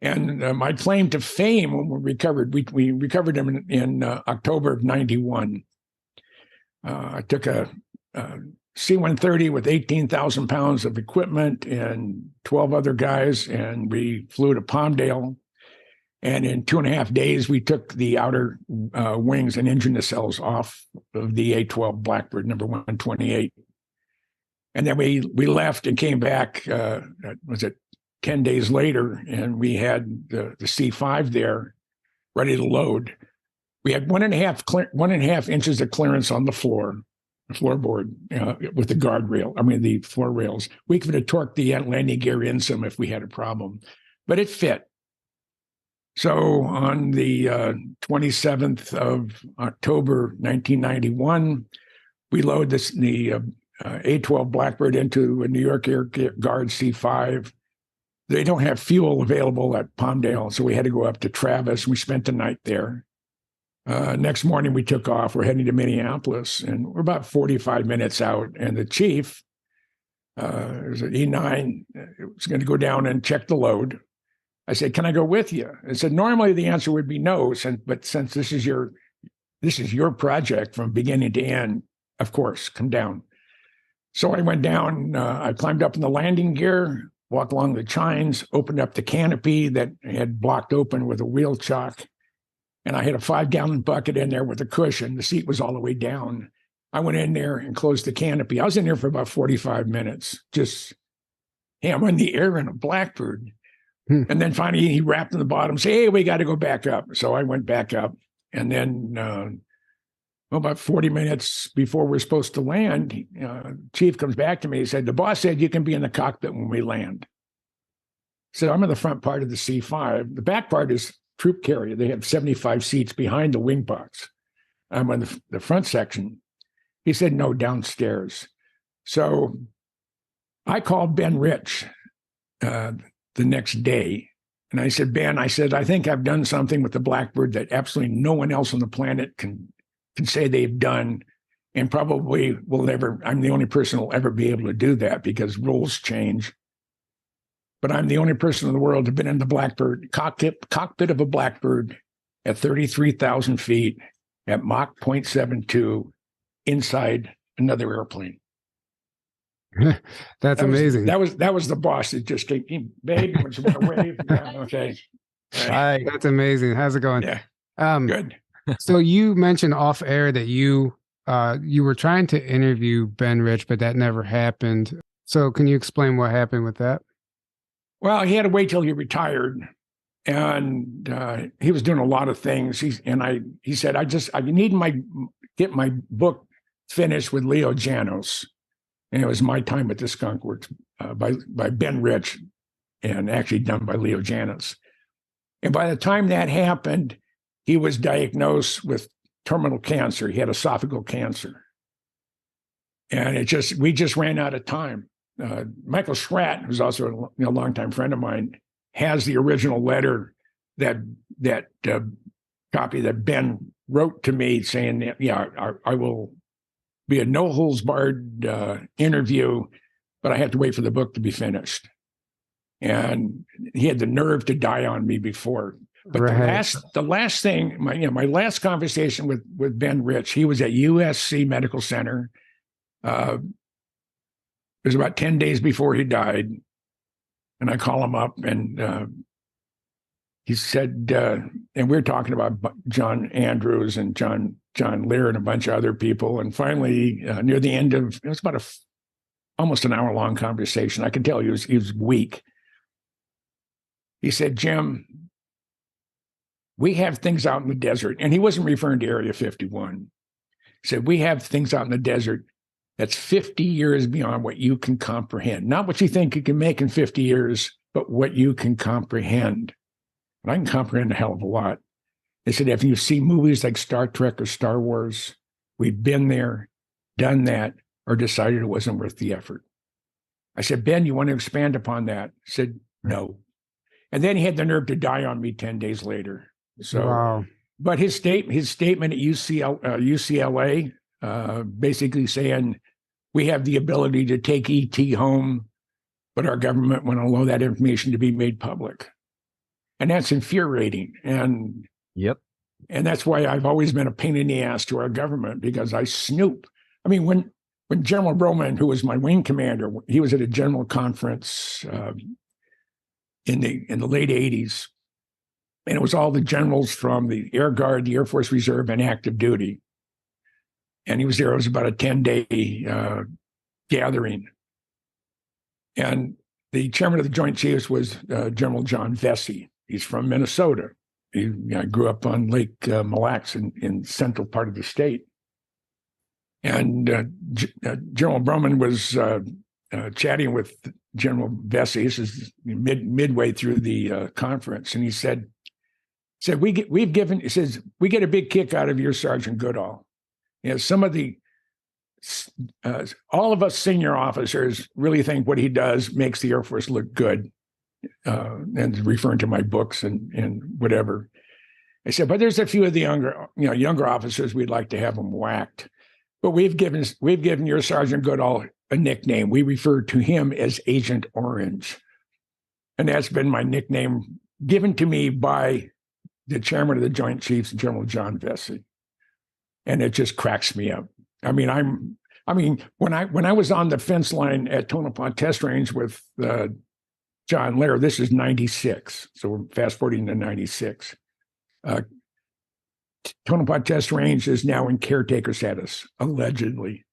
And my claim to fame when we recovered them in October of '91. I took a C-130 with 18,000 pounds of equipment and 12 other guys, and we flew to Palmdale. And in 2.5 days, we took the outer wings and engine nacelles off of the A-12 Blackbird, number 128. And then we left and came back, 10 days later, and we had the C-5 there ready to load. We had 1.5 inches of clearance on the floorboard with the guardrail. The floor rails. We could have torqued the landing gear in some if we had a problem, but it fit. So on the 27th of October, 1991, we load the A-12 Blackbird into a New York Air Guard C-5. They don't have fuel available at Palmdale, so we had to go up to Travis. We spent the night there. Next morning, we took off. We're heading to Minneapolis, and we're about 45 minutes out. And the chief, there's an E9, was going to go down and check the load. I said, can I go with you? I said, normally the answer would be no, but since this is your project from beginning to end, of course, come down. So I went down, I climbed up in the landing gear, walked along the chines, opened up the canopy that had blocked open with a wheel chock. And I had a 5-gallon bucket in there with a cushion. The seat was all the way down. I went in there and closed the canopy. I was in there for about 45 minutes, just hammering the air in a Blackbird. And then finally he rapped in the bottom, say, hey, we got to go back up. So I went back up. And then about 40 minutes before we're supposed to land, Chief comes back to me. He said, the boss said you can be in the cockpit when we land. So I'm in the front part of the C-5. The back part is troop carrier. They have 75 seats behind the wing box. I'm on the front section. He said, no, downstairs. So I called Ben Rich the next day. And I said, Ben, I think I've done something with the Blackbird that absolutely no one else on the planet can say they've done, and probably will never. I'm the only person who will ever be able to do that because rules change. But I'm the only person in the world to have been in the Blackbird cockpit of a Blackbird at 33,000 feet at Mach 0.72 inside another airplane. That's amazing. That was the boss that just came, babe, you want to wave? Yeah, okay. Hi. That's amazing. How's it going? Yeah. Good. So you mentioned off air that you were trying to interview Ben Rich, but that never happened. So can you explain what happened with that? Well, he had to wait till he retired, and he was doing a lot of things. He said, I need get my book finished with Leo Janos, and it was My Time at the Skunk Works by Ben Rich, and actually done by Leo Janos. And by the time that happened, he was diagnosed with terminal cancer. He had esophageal cancer. And we just ran out of time. Michael Schratt, who's also a longtime friend of mine, has the original letter that copy that Ben wrote to me saying that, yeah, I will be a no-holds-barred interview, but I have to wait for the book to be finished. And he had the nerve to die on me before. But the last thing, my last conversation with Ben Rich, he was at USC Medical Center. It was about 10 days before he died, and I call him up, and he said, and we were talking about John Andrews and John Lear and a bunch of other people, and finally, near the end of it was about almost an hour-long conversation. I could tell he was weak. He said, Jim, we have things out in the desert, and he wasn't referring to Area 51. He said, we have things out in the desert that's 50 years beyond what you can comprehend. Not what you think you can make in 50 years, but what you can comprehend. And I can comprehend a hell of a lot. They said, if you see movies like Star Trek or Star Wars, we've been there, done that, or decided it wasn't worth the effort. I said, Ben, you want to expand upon that? He said, no. And then he had the nerve to die on me 10 days later. So, wow. But his statement at UCLA, basically saying, we have the ability to take ET home, but our government won't allow that information to be made public. And that's infuriating. And that's why I've always been a pain in the ass to our government, because I snoop. I mean, when General Broman, who was my wing commander, he was at a general conference in the late 80s. And it was all the generals from the Air Guard, the Air Force Reserve, and active duty. And he was there. It was about a 10-day gathering. And the chairman of the Joint Chiefs was General John Vesey. He's from Minnesota. He grew up on Lake Mille Lacs in central part of the state. And General Broman was chatting with General Vesey. This is midway through the conference. And he said, we get a big kick out of your Sergeant Goodall. Some of all of us senior officers really think what he does makes the Air Force look good, and referring to my books and whatever. I said, but there's a few of the younger officers we'd like to have them whacked. But we've given your Sergeant Goodall a nickname. We refer to him as Agent Orange, and that's been my nickname given to me by the chairman of the Joint Chiefs, General John Vesey. And it just cracks me up. I mean, when I was on the fence line at Tonopah Test Range with John Lehr, this is 96. So we're fast forwarding to 96. Tonopah Test Range is now in caretaker status, allegedly.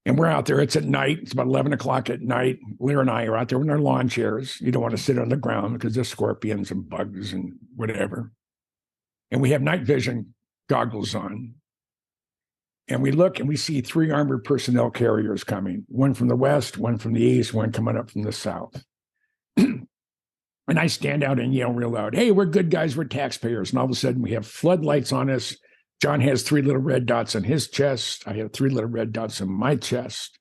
And we're out there. It's at night. It's about 11 o'clock at night. Lehr and I are out there in our lawn chairs. You don't want to sit on the ground because there's scorpions and bugs and whatever. And we have night vision goggles on. And we look and we see 3 armored personnel carriers coming, one from the west, one from the east, one coming up from the south. And I stand out and yell real loud, "Hey, we're good guys, we're taxpayers." And all of a sudden we have floodlights on us. John has 3 little red dots on his chest. I have 3 little red dots on my chest.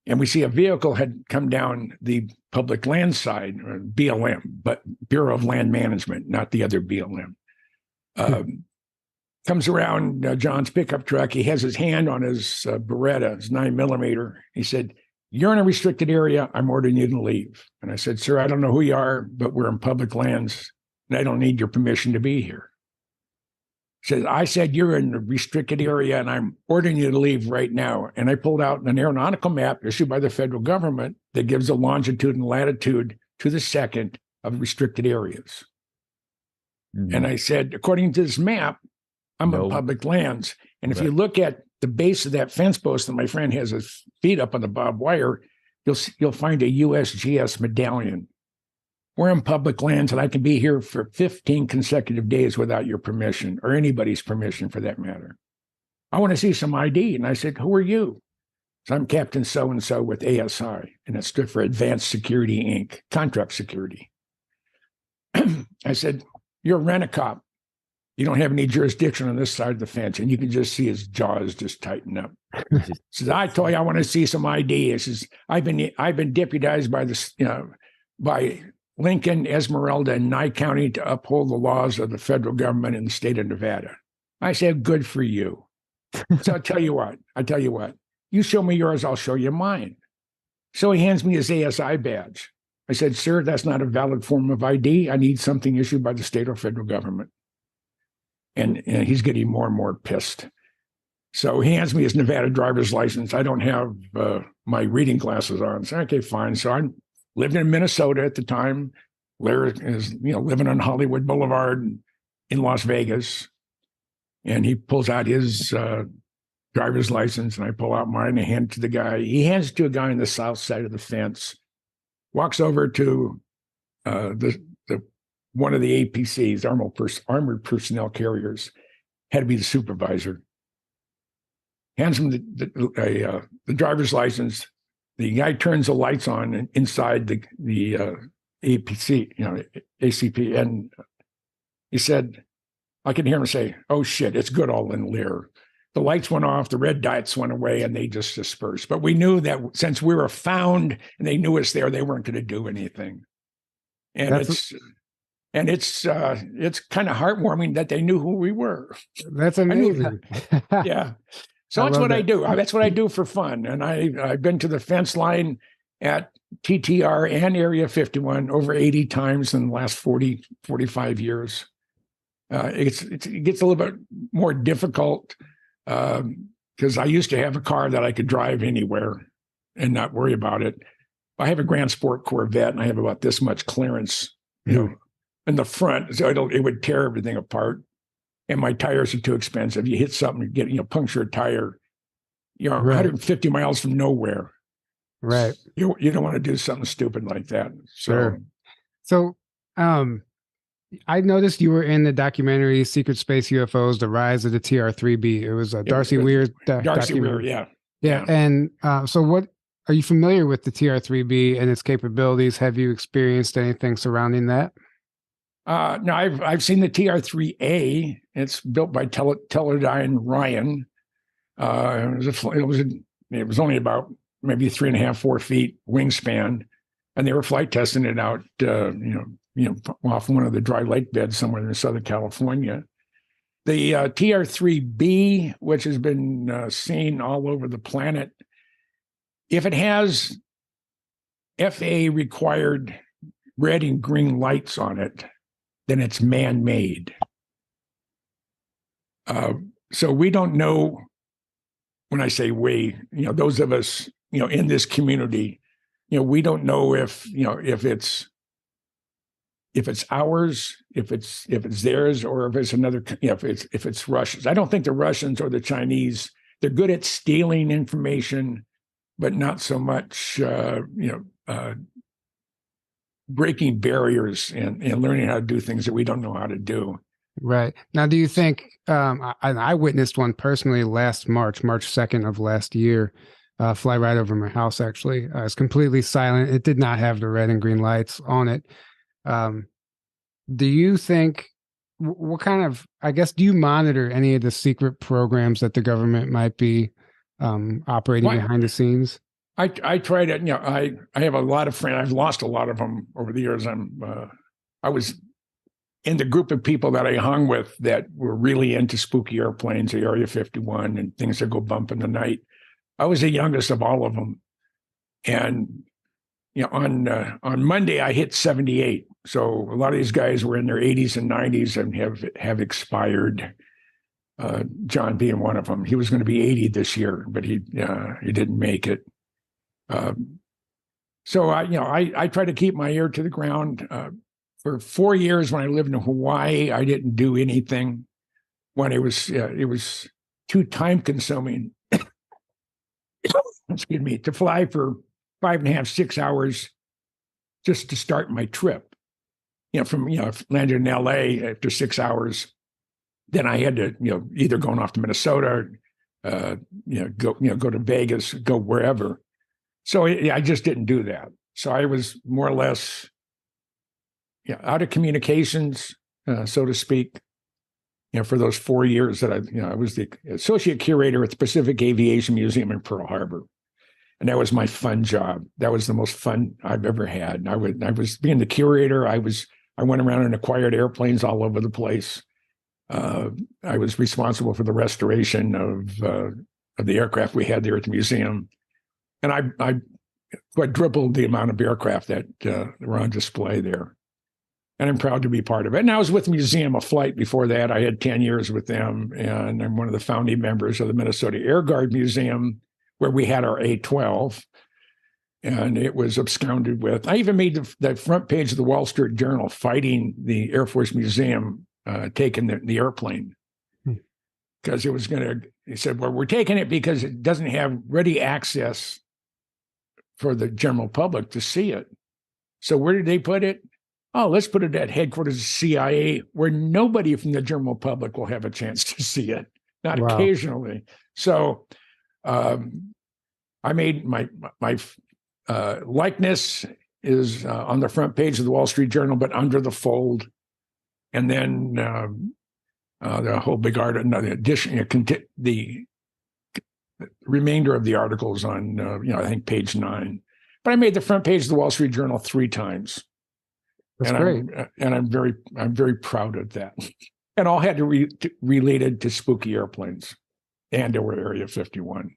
And we see a vehicle had come down the public land side, or BLM, but Bureau of Land Management, not the other BLM. Comes around John's pickup truck. He has his hand on his Beretta, his 9mm. He said, "You're in a restricted area. I'm ordering you to leave." And I said, "Sir, I don't know who you are, but we're in public lands, and I don't need your permission to be here." He said, "I said you're in a restricted area, and I'm ordering you to leave right now." And I pulled out an aeronautical map issued by the federal government that gives the longitude and latitude to the second of restricted areas. Mm-hmm. And I said, according to this map, I'm on public lands. And if you look at the base of that fence post that my friend has his feet up on the barbed wire, you'll find a USGS medallion. We're in public lands, and I can be here for 15 consecutive days without your permission, or anybody's permission for that matter. I want to see some ID. And I said, "Who are you?" So I'm Captain so-and-so with ASI, and it stood for Advanced Security, Inc., contract security. I said, "You're a rent-a-cop. You don't have any jurisdiction on this side of the fence." And you can just see his jaws just tighten up. He says, "I told you I want to see some ID." He says, I've been deputized by by Lincoln, Esmeralda, and Nye County to uphold the laws of the federal government in the state of Nevada." I said, "Good for you." So I tell you what, you show me yours, I'll show you mine. So he hands me his ASI badge. I said, "Sir, that's not a valid form of ID. I need something issued by the state or federal government." And he's getting more and more pissed. So he hands me his Nevada driver's license. I don't have my reading glasses on. So, okay, fine. So I lived in Minnesota at the time. Lehr is, living on Hollywood Boulevard in Las Vegas. And he pulls out his driver's license, and I pull out mine and hand it to the guy. He hands it to a guy on the south side of the fence, walks over to one of the APCs, armored personnel carriers, had to be the supervisor. Hands him the driver's license. The guy turns the lights on inside the APC, ACP, and he said, I can hear him say, "Oh shit, it's Goodall and Lehr." The lights went off, the red dots went away, and they just dispersed. But we knew that since we were found and they knew us there, they weren't going to do anything. And it's kind of heartwarming that they knew who we were. That's amazing. Yeah. So that's what I do. That's what I do for fun. And I've been to the fence line at TTR and Area 51 over 80 times in the last 45 years. It gets a little bit more difficult because I used to have a car that I could drive anywhere and not worry about it. I have a Grand Sport Corvette, and I have about this much clearance, in the front, so it would tear everything apart. And my tires are too expensive. You hit something, puncture a tire, right. 150 miles from nowhere. Right. You don't want to do something stupid like that. Sure. So, I noticed you were in the documentary Secret Space UFOs, The Rise of the TR-3B. It was a Darcy Weir documentary. Yeah. And so what, are you familiar with the TR-3B and its capabilities? Have you experienced anything surrounding that? No, I've seen the TR-3A. It's built by Teledyne Ryan. It was only about maybe 3.5, 4 feet wingspan, and they were flight testing it out, off one of the dry lake beds somewhere in Southern California. The TR-3B, which has been seen all over the planet, if it has FAA required red and green lights on it, then it's man-made. So we don't know. When I say we, those of us, in this community, we don't know if it's ours, if it's theirs, or if it's another, if it's Russians. I don't think the Russians or the Chinese, they're good at stealing information, but not so much, breaking barriers and learning how to do things that we don't know how to do. Right. Now, do you think, I witnessed one personally last March 2nd of last year, fly right over my house, actually. It's completely silent. It did not have the red and green lights on it. Do you think, what kind of, I guess, do you monitor any of the secret programs that the government might be operating behind the scenes? I try to, I have a lot of friends. I've lost a lot of them over the years. I was in the group of people that I hung with that were really into spooky airplanes, the Area 51 and things that go bump in the night. I was the youngest of all of them. And, on Monday, I hit 78. So a lot of these guys were in their 80s and 90s and have expired. John being one of them. He was going to be 80 this year, but he didn't make it. So I try to keep my ear to the ground. For 4 years when I lived in Hawaii, I didn't do anything. When it was too time consuming, excuse me, to fly for 5.5, 6 hours just to start my trip. From landed in LA after 6 hours, then I had to either going off to Minnesota, go to Vegas, go wherever. So I just didn't do that. So I was more or less out of communications, so to speak, for those 4 years that I was the associate curator at the Pacific Aviation Museum in Pearl Harbor. And that was my fun job. That was the most fun I've ever had. I was being the curator. I went around and acquired airplanes all over the place. I was responsible for the restoration of the aircraft we had there at the museum. And I quadrupled the amount of aircraft that were on display there. And I'm proud to be part of it. And I was with Museum of Flight before that. I had 10 years with them. And I'm one of the founding members of the Minnesota Air Guard Museum, where we had our A-12. And it was absconded with. I even made the front page of the Wall Street Journal fighting the Air Force Museum taking the airplane. Because it was he said, well, we're taking it because it doesn't have ready access for the general public to see it. So where did they put it? Oh, let's put it at headquarters of CIA, where nobody from the general public will have a chance to see it, not occasionally. So I made my likeness is on the front page of the Wall Street Journal, but under the fold. And then the whole big article, the remainder of the articles on, I think page 9. But I made the front page of the Wall Street Journal 3 times. That's great. I'm very proud of that. And all had to related to spooky airplanes and or Area 51.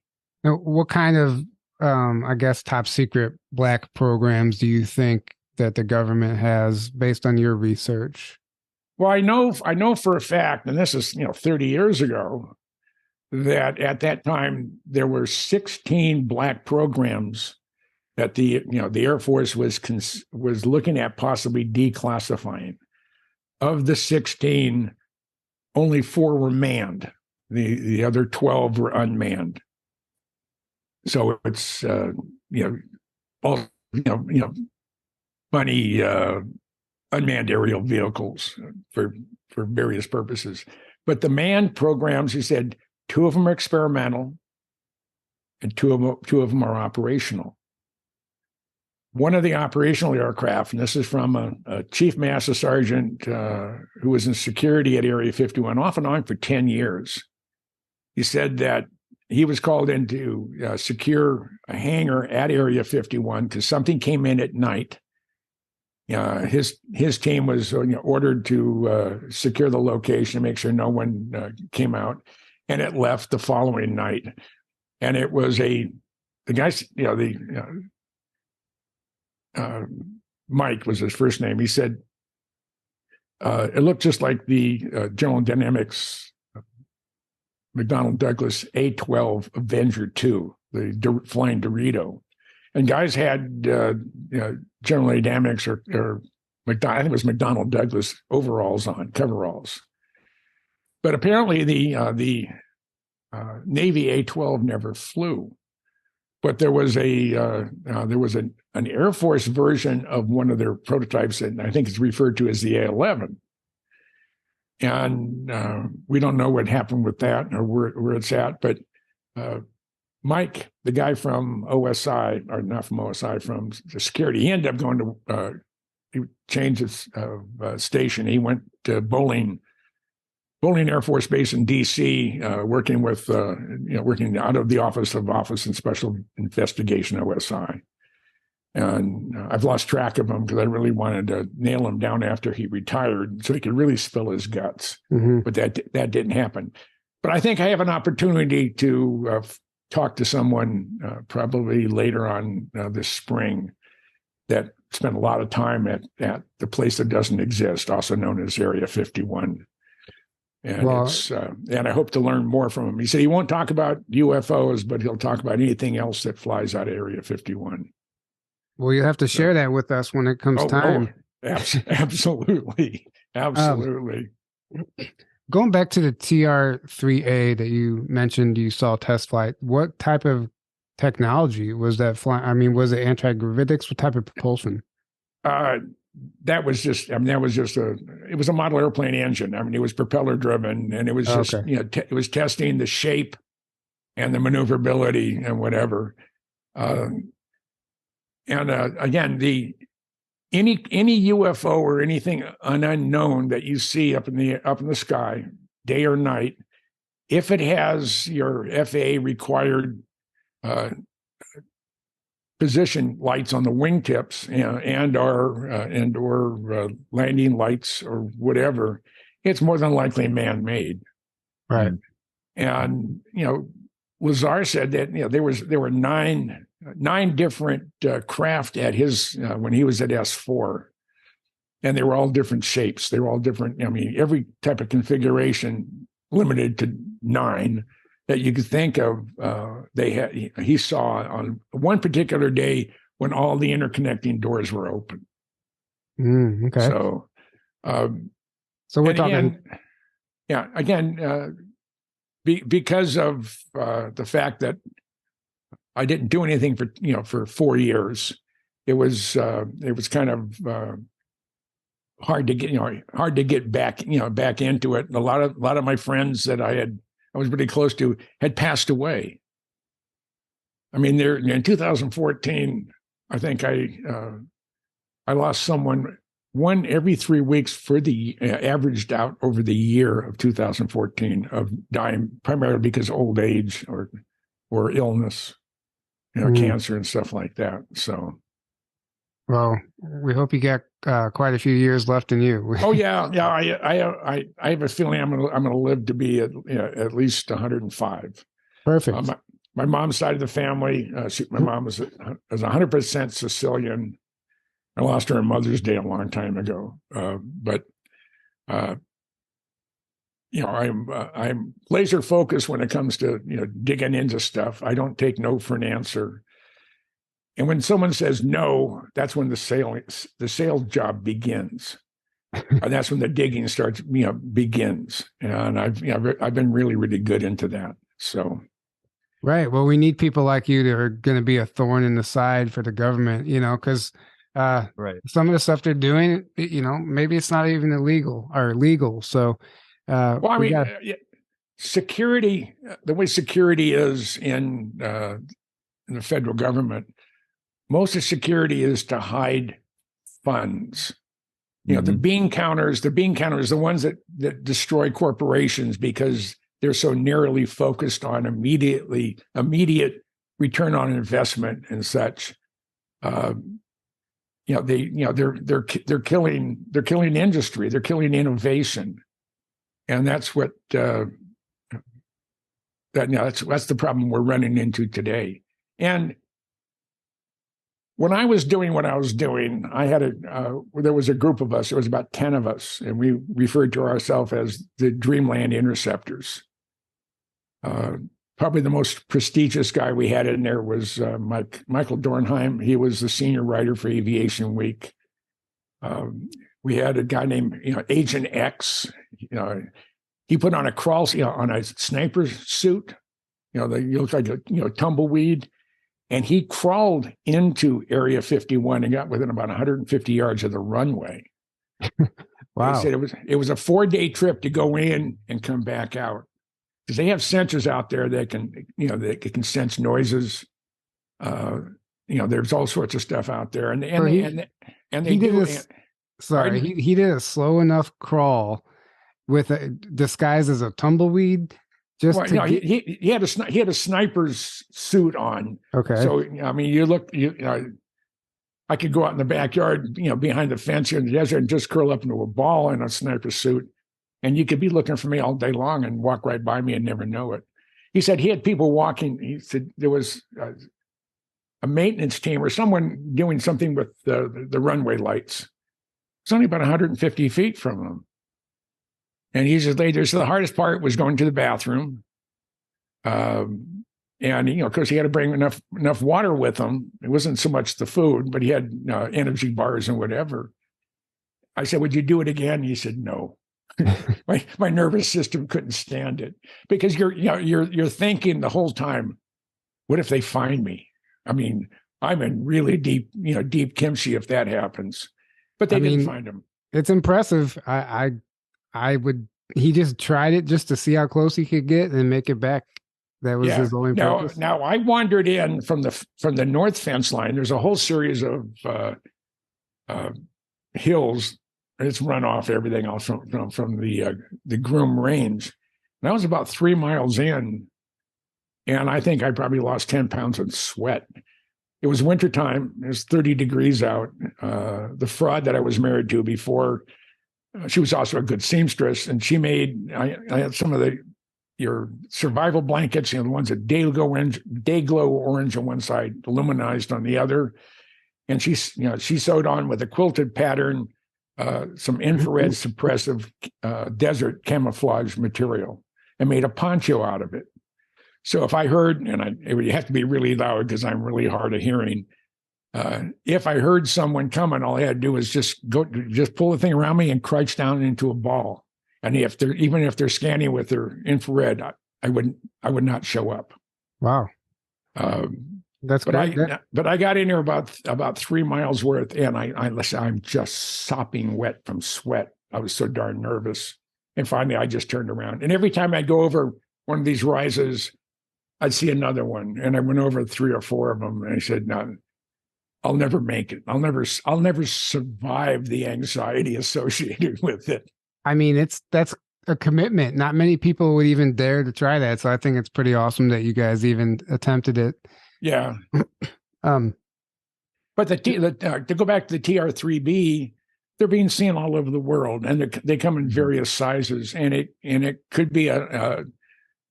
Now, what kind of, I guess, top secret black programs do you think that the government has based on your research? Well, I know for a fact, and this is 30 years ago, that at that time there were 16 black programs that the Air Force was looking at possibly declassifying. Of the 16, only 4 were manned. The other 12 were unmanned. So it's funny unmanned aerial vehicles for various purposes. But the manned programs, he said, 2 of them are experimental, and 2 of them are operational. One of the operational aircraft, and this is from a chief master sergeant who was in security at Area 51 off and on for 10 years. He said that he was called in to secure a hangar at Area 51 because something came in at night. His team was ordered to secure the location, make sure no one came out, and it left the following night. And it was the Mike was his first name. He said it looked just like the General Dynamics McDonnell Douglas A-12 Avenger 2, the flying Dorito. And guys had General Dynamics or I think it was McDonnell Douglas overalls on, coveralls. But apparently the Navy A-12 never flew. But there was an Air Force version of one of their prototypes, and I think it's referred to as the A-11. And we don't know what happened with that or where it's at. But Mike, the guy from OSI, or not from OSI, from the security, he ended up going to, he changed his station. He went to Bowling Air Force Base in D.C., working with, working out of the Office and Special Investigation, OSI. And I've lost track of him because I really wanted to nail him down after he retired so he could really spill his guts. Mm-hmm. But that didn't happen. But I think I have an opportunity to talk to someone probably later on this spring that spent a lot of time at the place that doesn't exist, also known as Area 51. And and I hope to learn more from him. He said he won't talk about UFOs, but he'll talk about anything else that flies out of Area 51. Well, you have to share that with us when it comes time. Absolutely. Absolutely. Going back to the TR-3A that you mentioned you saw test flight, what type of technology was that flying? I mean, was it anti-gravitics? What type of propulsion? That was just it was a model airplane engine. I mean, it was propeller driven, and it was just, it was testing the shape and the maneuverability and whatever. Again, any UFO or anything unknown that you see up in the sky, day or night, if it has your FAA required position lights on the wingtips and or landing lights or whatever, it's more than likely man-made. Right. And Lazar said that there were nine different craft at his when he was at S4, and they were all different shapes. They were all different. I mean, every type of configuration limited to 9 that you could think of. He saw on one particular day when all the interconnecting doors were open. Okay. So we're talking. Because of the fact that I didn't do anything for 4 years, it was kind of hard to get back into it. And a lot of my friends that I was really close to had passed away. I mean, in 2014, I think I lost one every 3 weeks for the averaged out over the year of 2014 of dying primarily because of old age or illness, cancer and stuff like that. So, well, we hope you got quite a few years left in you. Oh yeah. I have a feeling I'm gonna live to be at least 105. Perfect. My mom's side of the family, my mom was 100% Sicilian. I lost her on Mother's Day a long time ago, but I'm laser focused when it comes to digging into stuff. I don't take no for an answer. And when someone says no, that's when the sales job begins, and that's when the digging begins. And I've been really, really good into that. So. Right. Well, we need people like you that are going to be a thorn in the side for the government, because. Right. Some of the stuff they're doing, maybe it's not even illegal or legal. So, security, the way security is in the federal government, most of security is to hide funds. The bean counters, the ones that destroy corporations because they're so narrowly focused on immediate return on investment and such. They're killing industry, they're killing innovation, and that's what that's the problem we're running into today. And when I was doing what I was doing, there was a group of us. It was about 10 of us, and we referred to ourselves as the Dreamland Interceptors. Probably the most prestigious guy we had in there was Michael Dornheim. He was the senior writer for Aviation Week. We had a guy named Agent X. He put on a on a sniper suit. They looked like a tumbleweed. And he crawled into Area 51 and got within about 150 yards of the runway. Wow. He said it was a 4-day trip to go in and come back out, because they have sensors out there that can sense noises. There's all sorts of stuff out there, he did a slow enough crawl with disguised as a tumbleweed. He had a sniper's suit on. Okay. So I mean, I could go out in the backyard, behind the fence here in the desert, and just curl up into a ball in a sniper suit, and you could be looking for me all day long and walk right by me and never know it. He said he had people walking. He said there was a maintenance team or someone doing something with the runway lights. It's only about 150 feet from them. And he says later, so the hardest part was going to the bathroom. And, of course, he had to bring enough water with him. It wasn't so much the food, but he had energy bars and whatever. I said, would you do it again? He said, no. my nervous system couldn't stand it, because you're thinking the whole time, what if they find me? I mean, I'm in really deep kimchi if that happens. But they didn't find him. It's impressive. He just tried it just to see how close he could get and make it back. That was his only purpose. Now I wandered in from the north fence line. There's a whole series of hills. It's run off everything else from the Groom Range. And I was about 3 miles in, and I think I probably lost 10 pounds in sweat. It was wintertime. It was 30 degrees out. The fraud that I was married to before, she was also a good seamstress, and she made, I had some of your survival blankets, the ones that day glow orange on one side, aluminized on the other. And she sewed on with a quilted pattern, some infrared suppressive desert camouflage material, and made a poncho out of it. So if I heard, and it would have to be really loud because I'm really hard of hearing, if I heard someone coming, all I had to do was just pull the thing around me and crouch down into a ball. And even if they're scanning with their infrared, I would not show up. Wow, that's great. But I got in there about 3 miles worth, and I'm just sopping wet from sweat. I was so darn nervous. And finally, I just turned around, and every time I'd go over one of these rises, I'd see another one, and I went over 3 or 4 of them, and I said, "No, I'll never make it. I'll never survive the anxiety associated with it." I mean, that's a commitment. Not many people would even dare to try that. So I think it's pretty awesome that you guys even attempted it. Yeah. But to go back to the TR-3B, they're being seen all over the world, and they come in various sizes, and it could be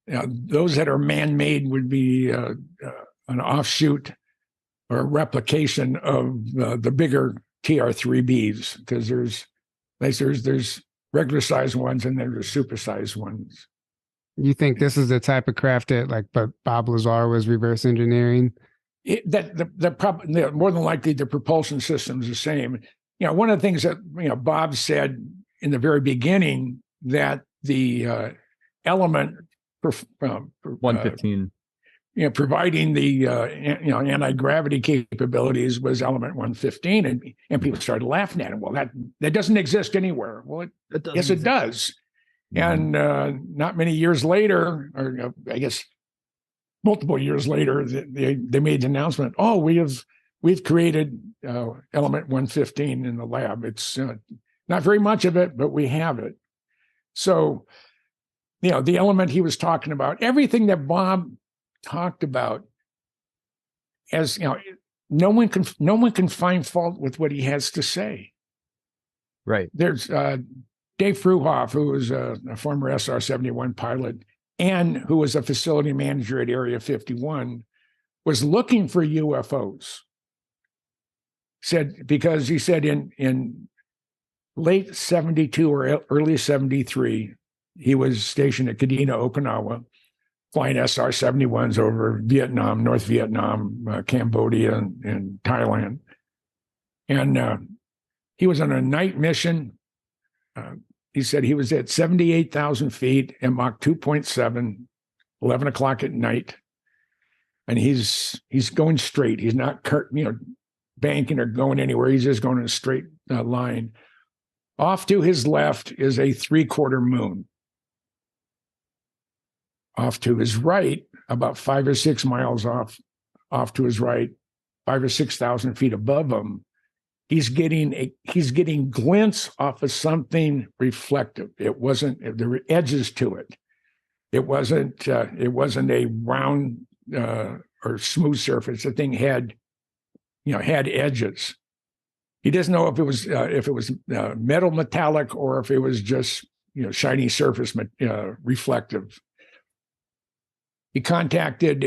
those that are man-made would be an offshoot or a replication of the bigger TR-3Bs, because there's regular size ones and there's super sized ones. You think this is the type of craft that but Bob Lazar was reverse engineering? More than likely the propulsion system is the same. One of the things that Bob said in the very beginning, that the element 115, providing the anti-gravity capabilities was element 115, and people started laughing at him. Well, that doesn't exist anywhere. Well, yes, it does. Mm-hmm. And not many years later, or I guess multiple years later, they made the announcement. Oh, we've created element 115 in the lab. It's not very much of it, but we have it. So, the element he was talking about, everything that Bob talked about, as no one can find fault with what he has to say. Right. There's Dave Fruhoff, who was a former SR-71 pilot and who was a facility manager at Area 51, was looking for UFOs. Said, because he said in late 72 or early 73, he was stationed at Kadena, Okinawa, flying SR-71s over Vietnam, North Vietnam, Cambodia, and Thailand. And he was on a night mission. He said he was at 78,000 feet at Mach 2.7, 11 o'clock at night. And he's going straight. He's not, banking or going anywhere. He's just going in a straight line. Off to his left is a 3/4 moon. Off to his right, about 5 or 6 miles off to his right, 5 or 6,000 feet above him, he's getting glints off of something reflective. It wasn't, there were edges to it. It wasn't a round or smooth surface. The thing had edges. He doesn't know if it was metal metallic or if it was just shiny surface reflective. He contacted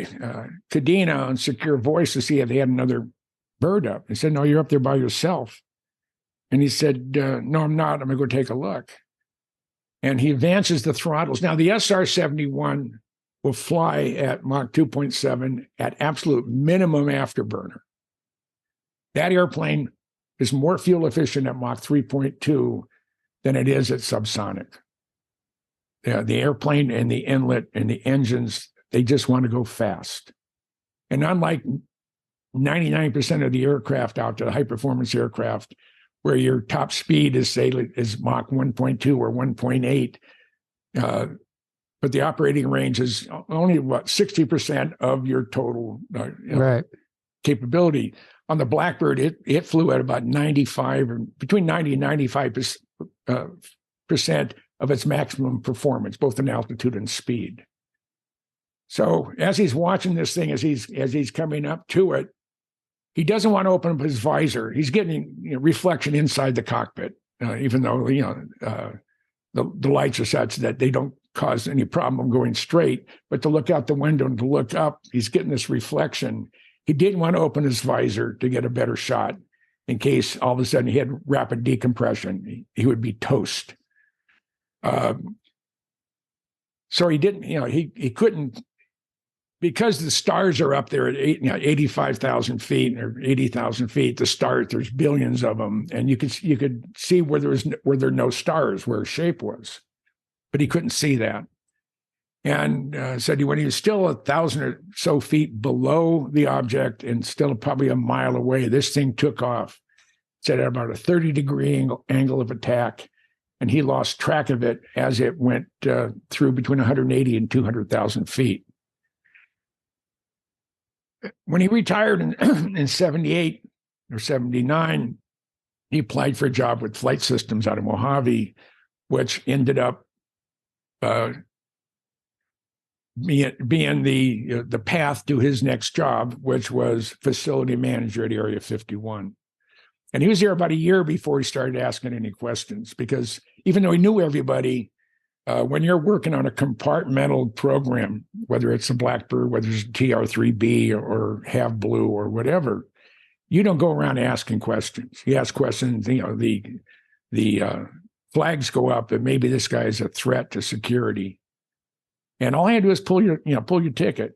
Kadena on secure voice to see if they had another bird up. He said, "No, you're up there by yourself." And he said, "No, I'm not. I'm going to go take a look." And he advances the throttles. Now, the SR-71 will fly at Mach 2.7 at absolute minimum afterburner. That airplane is more fuel efficient at Mach 3.2 than it is at subsonic. The airplane and the inlet and the engines, they just want to go fast. And unlike 99% of the aircraft out there, the high-performance aircraft, where your top speed is, say, is Mach 1.2 or 1.8, but the operating range is only, 60% of your total right. capability. On the Blackbird, it flew at about 95, or between 90 and 95% of its maximum performance, both in altitude and speed. So as he's watching this thing, as he's coming up to it, he doesn't want to open up his visor. He's getting reflection inside the cockpit, even though the lights are such that they don't cause any problem going straight. But to look out the window and to look up, he's getting this reflection. He didn't want to open his visor to get a better shot in case all of a sudden he had rapid decompression. He would be toast. So he didn't, he couldn't, because the stars are up there at 85,000 feet or 80,000 feet. The stars, there's billions of them, and you could see where there are no stars, where shape was, but he couldn't see that. And said when he was still 1,000 or so feet below the object and still probably a mile away, this thing took off. Said at about a 30-degree angle of attack, and he lost track of it as it went through between 180 and 200,000 feet. When he retired in 78 or 79, he applied for a job with Flight Systems out of Mojave, which ended up being the path to his next job, which was facility manager at Area 51. And he was there about a year before he started asking any questions, because even though he knew everybody, when you're working on a compartmental program, whether it's a Blackbird, whether it's a TR-3B or Have Blue or whatever, you don't go around asking questions. You ask questions, the flags go up that maybe this guy is a threat to security. And all I had to do is pull your ticket,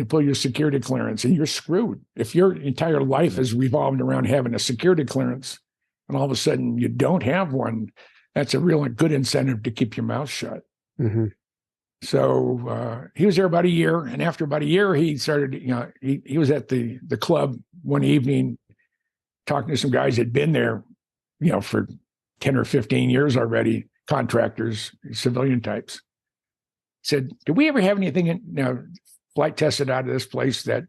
pull your security clearance, and you're screwed. If your entire life is revolved around having a security clearance, and all of a sudden you don't have one, that's a real good incentive to keep your mouth shut. Mm-hmm. So he was there about a year, and after about a year, he started. He was at the club one evening, talking to some guys that had been there, for 10 or 15 years already, contractors, civilian types. Said, "Did we ever have anything flight tested out of this place that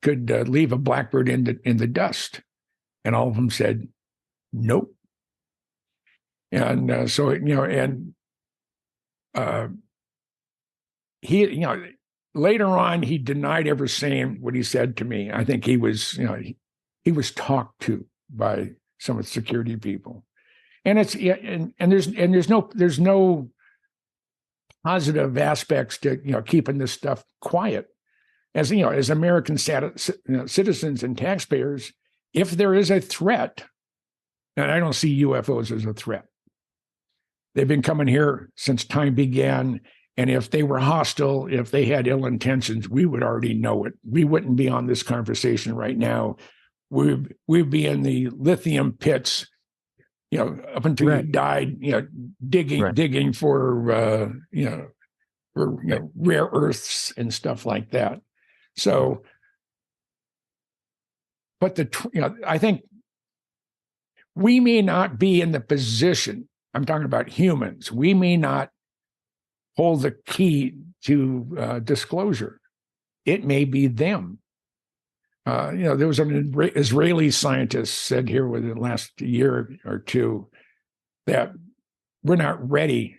could leave a Blackbird in the dust?" And all of them said, "Nope." And he, later on, he denied ever saying what he said to me. I think he was, he was talked to by some of the security people, and there's no positive aspects to keeping this stuff quiet. As American citizens and taxpayers, if there is a threat, and I don't see UFOs as a threat. They've been coming here since time began. And if they were hostile, if they had ill intentions, we would already know it. We wouldn't be on this conversation right now. We'd be in the lithium pits, up until you died, digging for, rare earths and stuff like that. So, but I think we may not be in the position, I'm talking about humans, we may not hold the key to disclosure. It may be them. There was an Israeli scientist said here within the last year or two that we're not ready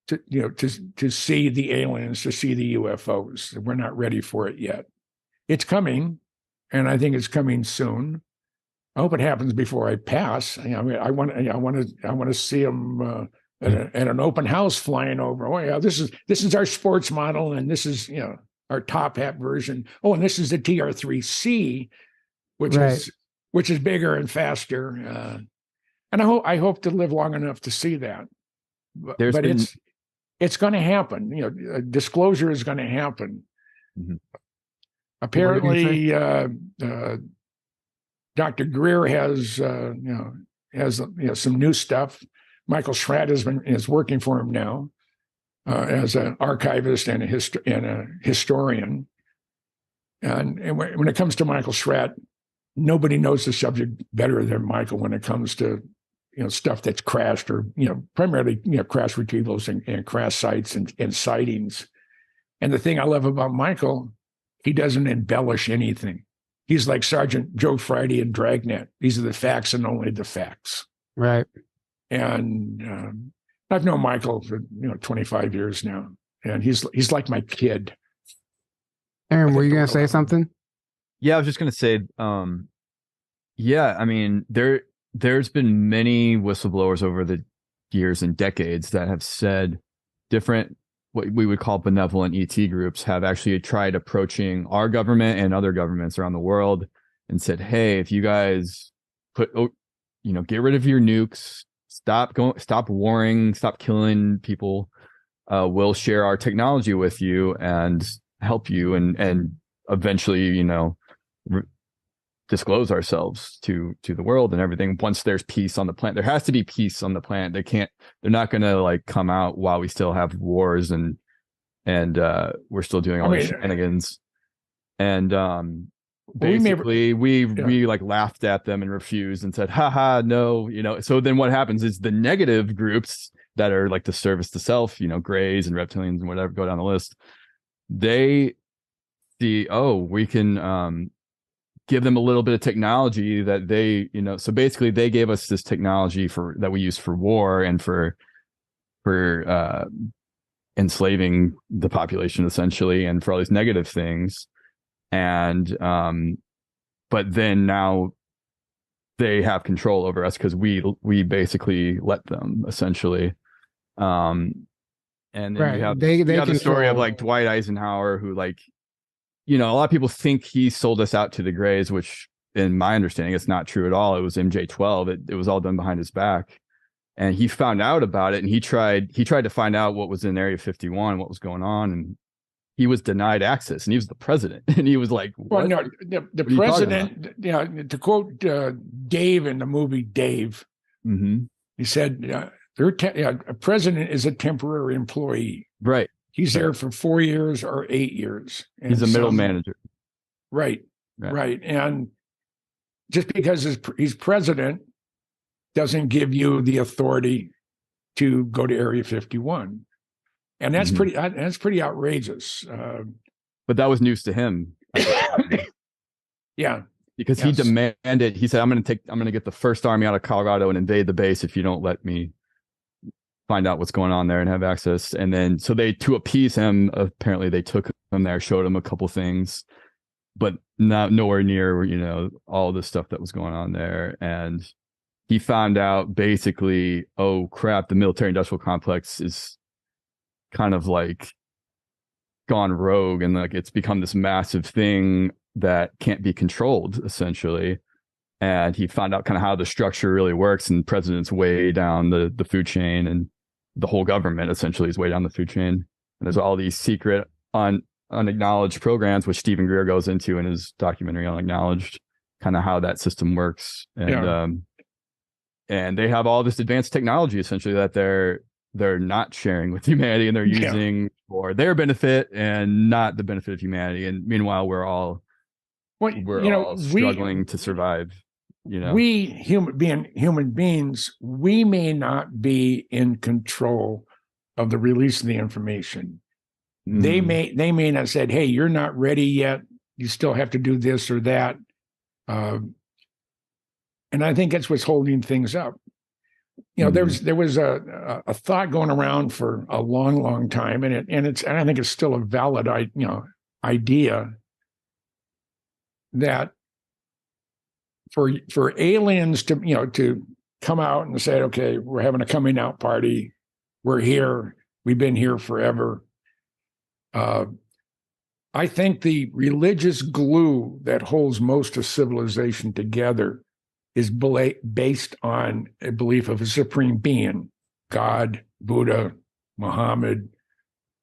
to see the aliens, to see the UFOs. We're not ready for it yet. It's coming, and I think it's coming soon. I hope it happens before I pass. I want to see them at an open house flying over. Oh yeah, this is our sports model, and this is our top hat version. Oh, and this is the TR-3C, which is bigger and faster. And I hope to live long enough to see that. But it's going to happen. Disclosure is going to happen. Mm-hmm. Apparently, Dr. Greer has some new stuff. Michael Schratt is working for him now as an archivist and a historian. And when it comes to Michael Schratt, nobody knows the subject better than Michael when it comes to stuff that's crashed or primarily crash retrievals and crash sites and sightings. And the thing I love about Michael, he doesn't embellish anything. He's like Sergeant Joe Friday in Dragnet. These are the facts and only the facts. Right. And I've known Michael for 25 years now, and he's like my kid. Aaron, were you going to say something? Yeah, I was just going to say, I mean, there's been many whistleblowers over the years and decades that have said different, what we would call benevolent ET groups, have actually tried approaching our government and other governments around the world and said, hey, if you guys get rid of your nukes, stop warring, stop killing people, we'll share our technology with you and help you and eventually, disclose ourselves to the world and everything. Once there's peace on the planet, there has to be peace on the planet. They're not going to come out while we still have wars and we're still doing all these shenanigans. And basically we laughed at them and refused and said, haha, no, so then what happens is the negative groups that are like the service to self, grays and reptilians and whatever, go down the list. They see, we can, give them a little bit of technology that they, so basically they gave us this technology that we use for war and for enslaving the population essentially, and for all these negative things. And, but then now they have control over us because we basically let them essentially. And then you have the story of Dwight Eisenhower, who a lot of people think he sold us out to the Greys, which in my understanding, it's not true at all. It was MJ-12. It was all done behind his back. And he found out about it, and he tried to find out what was in Area 51, what was going on. And he was denied access, and he was the president. And he was like, what? Well, no, the president, to quote Dave in the movie Dave, mm-hmm. He said, a president is a temporary employee. Right. He's there for 4 years or 8 years. He's a middle manager. Right. And just because he's president doesn't give you the authority to go to Area 51. And that's pretty outrageous. But that was news to him. Yeah. Because he demanded, he said, I'm going to get the first army out of Colorado and invade the base if you don't let me find out what's going on there and have access. And then, so to appease him, apparently they took him there, showed him a couple things, but nowhere near, all the stuff that was going on there. And he found out basically, oh crap, the military industrial complex is kind of gone rogue, and it's become this massive thing that can't be controlled essentially. and he found out kind of how the structure really works, and president's way down the food chain, and the whole government essentially is way down the food chain. And there's all these secret unacknowledged programs, which Stephen Greer goes into in his documentary Unacknowledged, kind of how that system works. And and they have all this advanced technology essentially that they're not sharing with humanity, and they're using for their benefit and not the benefit of humanity. And meanwhile, we're all struggling to survive. We human beings, we may not be in control of the release of the information. They may not said, hey, you're not ready yet. You still have to do this or that. And I think that's what's holding things up. There was a thought going around for a long, long time, and I think it's still a valid idea that for aliens to come out and say, okay, we're having a coming out party, we're here, we've been here forever. I think the religious glue that holds most of civilization together is based on a belief of a supreme being, God, Buddha, Muhammad,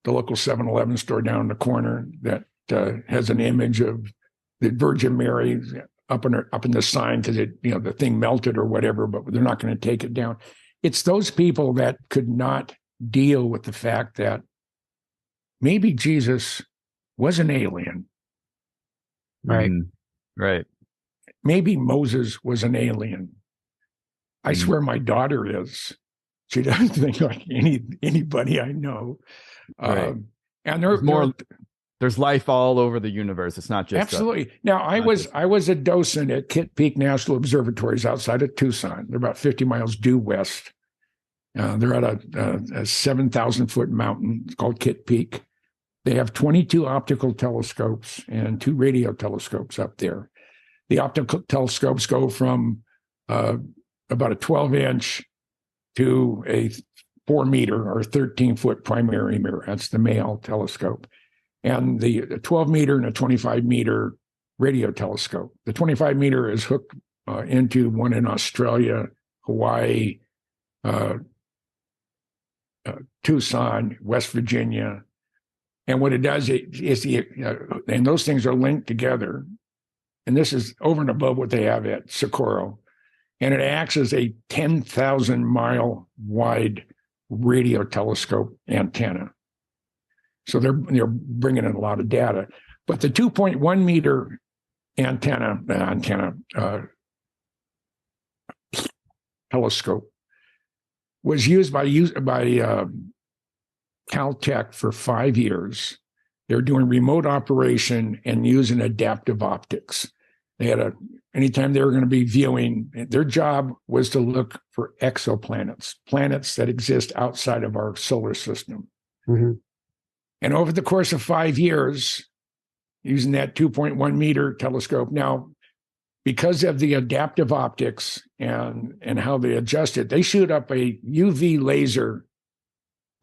the local 7-Eleven store down the corner that has an image of the Virgin Mary up in the sign because the thing melted or whatever, but they're not going to take it down. It's those people that could not deal with the fact that maybe Jesus was an alien. Right. Right. Maybe Moses was an alien. I swear my daughter is. She doesn't think like anybody I know. Right. And there's life all over the universe. It's not just absolutely. Now I was a docent at Kitt Peak National Observatories outside of Tucson. They're about 50 miles due west. They're at a 7,000-foot mountain. It's called Kitt Peak. They have 22 optical telescopes and 2 radio telescopes up there. The optical telescopes go from about a 12-inch to a 4-meter or 13-foot primary mirror. That's the male telescope. And the 12-meter and a 25-meter radio telescope. The 25-meter is hooked into one in Australia, Hawaii, Tucson, West Virginia. And what it does is and those things are linked together. And this is over and above what they have at Socorro. And it acts as a 10,000-mile wide radio telescope antenna. So they're bringing in a lot of data. But the 2.1 meter telescope was used by Caltech for 5 years. They're doing remote operation and using adaptive optics. They had anytime they were going to be viewing, their job was to look for exoplanets, planets that exist outside of our solar system. Mm-hmm. And over the course of 5 years, using that 2.1 meter telescope, now, because of the adaptive optics and how they adjust it, they shoot up a UV laser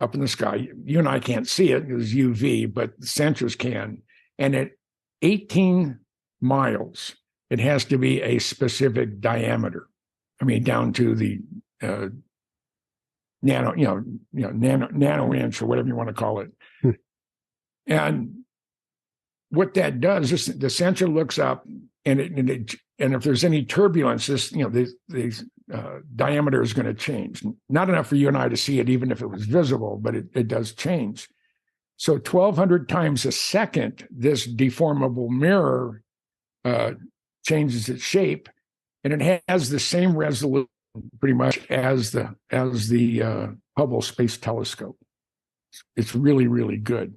up in the sky. You and I can't see it because UV, but the sensors can. And at 18 miles, it has to be a specific diameter. I mean, down to the nano inch or whatever you want to call it. And what that does is the sensor looks up, and if there's any turbulence, these diameter is going to change. Not enough for you and I to see it, even if it was visible, but it does change. So 1,200 times a second, this deformable mirror changes its shape, and it has the same resolution pretty much as the Hubble Space Telescope. It's really, really good.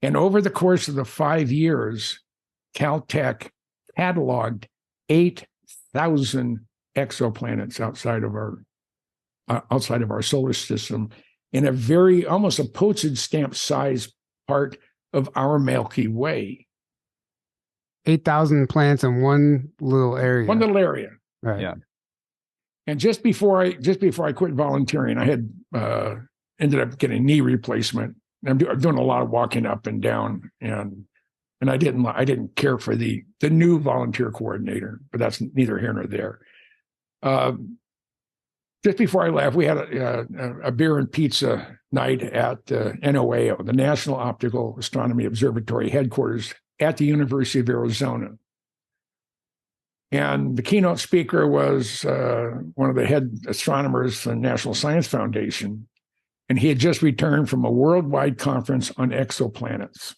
And over the course of the 5 years, Caltech cataloged 8,000 exoplanets outside of our solar system in a very almost a postage stamp size part of our Milky Way. 8,000 planets in one little area. One little area. Right. Yeah. And just before I quit volunteering, I had ended up getting knee replacement. I'm doing a lot of walking up and down, and And I didn't care for the new volunteer coordinator, but that's neither here nor there. Just before I left, we had a beer and pizza night at NOAO, the National Optical Astronomy Observatory headquarters at the University of Arizona. And the keynote speaker was one of the head astronomers from the National Science Foundation. And he had just returned from a worldwide conference on exoplanets.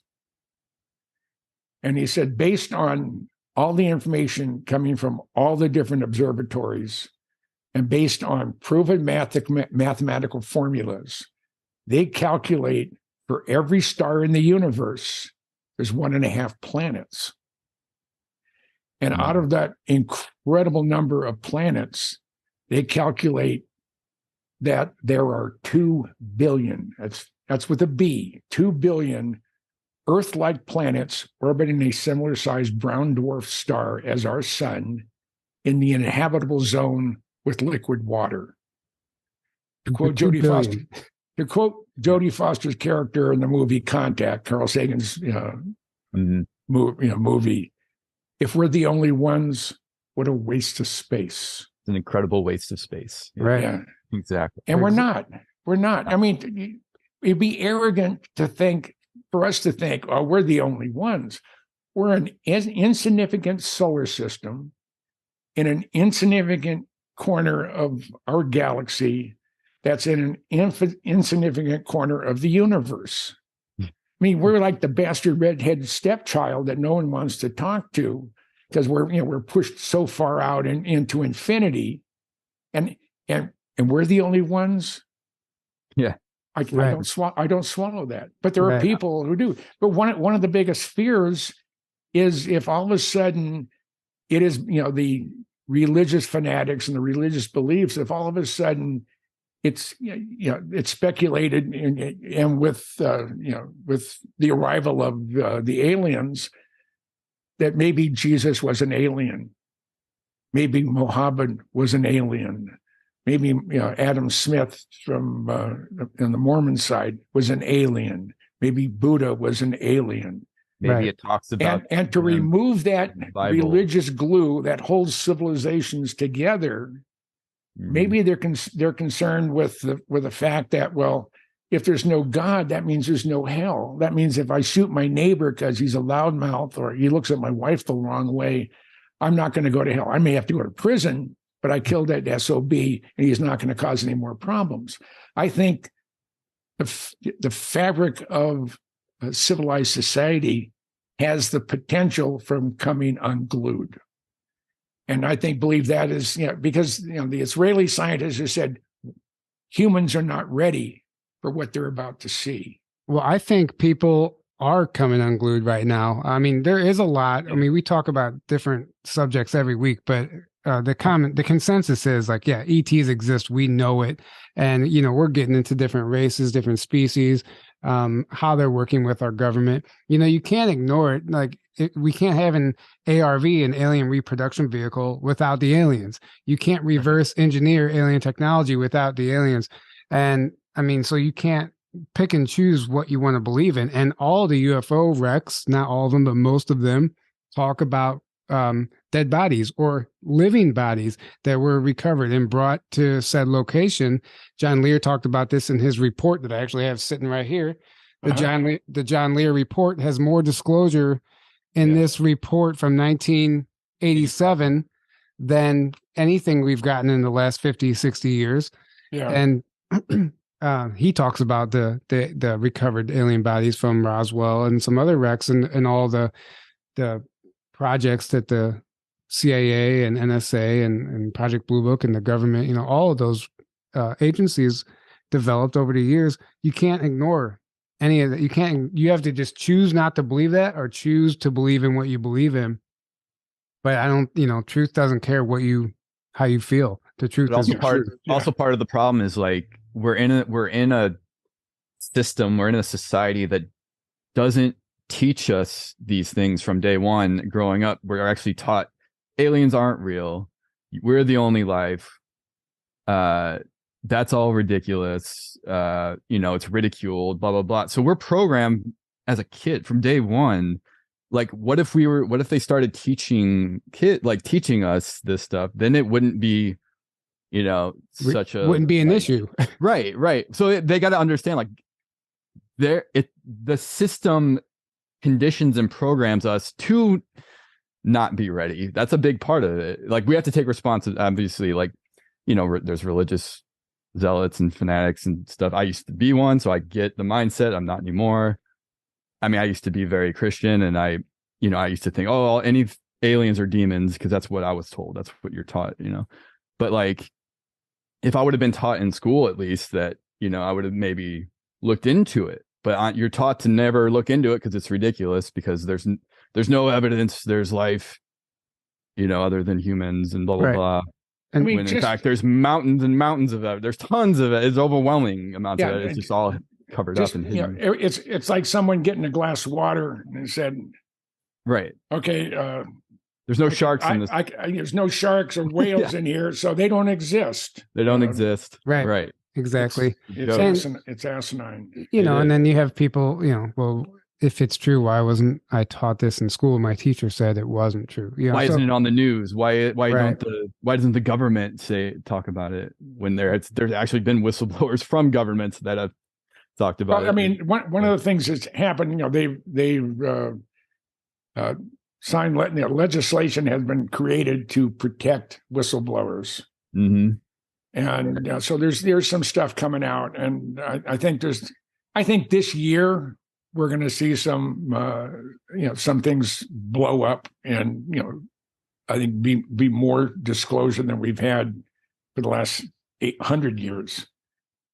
And he said, based on all the information coming from all the different observatories and based on proven mathematical formulas, they calculate for every star in the universe, there's 1.5 planets. And out of that incredible number of planets, they calculate that there are 2 billion, that's with a B, 2 billion Earth-like planets orbiting a similar-sized brown dwarf star as our sun in the inhabitable zone with liquid water. To quote Jodie Foster's character in the movie Contact, Carl Sagan's movie, if we're the only ones, what a waste of space. It's an incredible waste of space. Right. Yeah. Exactly. And we're not. I mean, it'd be arrogant for us to think, oh, we're the only ones. We're an insignificant solar system in an insignificant corner of our galaxy that's in an insignificant corner of the universe. I mean, we're like the bastard redheaded stepchild that no one wants to talk to because we're pushed so far out into infinity, and we're the only ones. Yeah. I don't swallow that, but there are people who do. But one of the biggest fears is if all of a sudden it is the religious fanatics and the religious beliefs. If all of a sudden it's speculated and with the arrival of the aliens that maybe Jesus was an alien, maybe Muhammad was an alien. Maybe Adam Smith from on the Mormon side was an alien. Maybe Buddha was an alien. Maybe it talks about and to remove that religious glue that holds civilizations together. Maybe they're concerned with the fact that, well, if there's no God, that means there's no hell. That means if I shoot my neighbor because he's a loudmouth or he looks at my wife the wrong way, I'm not going to go to hell. I may have to go to prison, but I killed that SOB and he's not going to cause any more problems. I think the fabric of civilized society has the potential from coming unglued. And I believe that is, because the Israeli scientists have said humans are not ready for what they're about to see. Well, I think people are coming unglued right now. I mean, there is a lot. I mean, we talk about different subjects every week, but the consensus is like, yeah, ETs exist. We know it. And, we're getting into different races, different species, how they're working with our government. You can't ignore it. Like we can't have an ARV, an alien reproduction vehicle, without the aliens. You can't reverse engineer alien technology without the aliens. And I mean, so you can't pick and choose what you want to believe in. And all the UFO wrecks, not all of them, but most of them talk about dead bodies or living bodies that were recovered and brought to said location. John Lear talked about this in his report that I actually have sitting right here. The John Lear report has more disclosure in this report from 1987 than anything we've gotten in the last 50, 60 years. Yeah. And he talks about the recovered alien bodies from Roswell and some other wrecks and all the projects that the CIA and NSA and Project Blue Book and the government, all of those agencies developed over the years. You can't ignore any of that. You have to just choose not to believe that or choose to believe in what you believe in. But I don't, truth doesn't care how you feel. The truth is also part of the problem is like we're in a system, we're in a society that doesn't teach us these things from day one. Growing up, we're actually taught aliens aren't real. We're the only life. That's all ridiculous. It's ridiculed, blah, blah, blah. So we're programmed as a kid from day one like, what if they started teaching us this stuff? Then it wouldn't be, wouldn't be an issue. Right. So they got to understand, like, the system conditions and programs us to not be ready. That's a big part of it. Like, we have to take responsibility. Obviously, like, there's religious zealots and fanatics and stuff. I used to be one, so I get the mindset. I'm not anymore. I mean, I used to be very Christian, and I used to think, oh, any aliens are demons, because that's what I was told. That's what you're taught, But, like, if I would have been taught in school, at least, that, I would have maybe looked into it. But you're taught to never look into it because it's ridiculous, because there's no evidence there's life, other than humans, and blah, blah, blah. And when in fact there's mountains and mountains of it. There's tons of it. It's overwhelming amounts of it. It's just all covered up and hidden. It's like someone getting a glass of water and said, right, okay, there's no sharks in this. There's no sharks or whales in here, so they don't exist. They don't exist. Right. Exactly. It's asinine. And then you have people, well, if it's true, why wasn't I taught this in school? My teacher said it wasn't true. Why isn't it on the news? Why doesn't the government talk about it when there's actually been whistleblowers from governments that have talked about it? I mean, one of the things that's happened, they've signed legislation has been created to protect whistleblowers. Mm-hmm. And so there's some stuff coming out, and I think this year we're going to see some some things blow up, and I think be more disclosure than we've had for the last 800 years.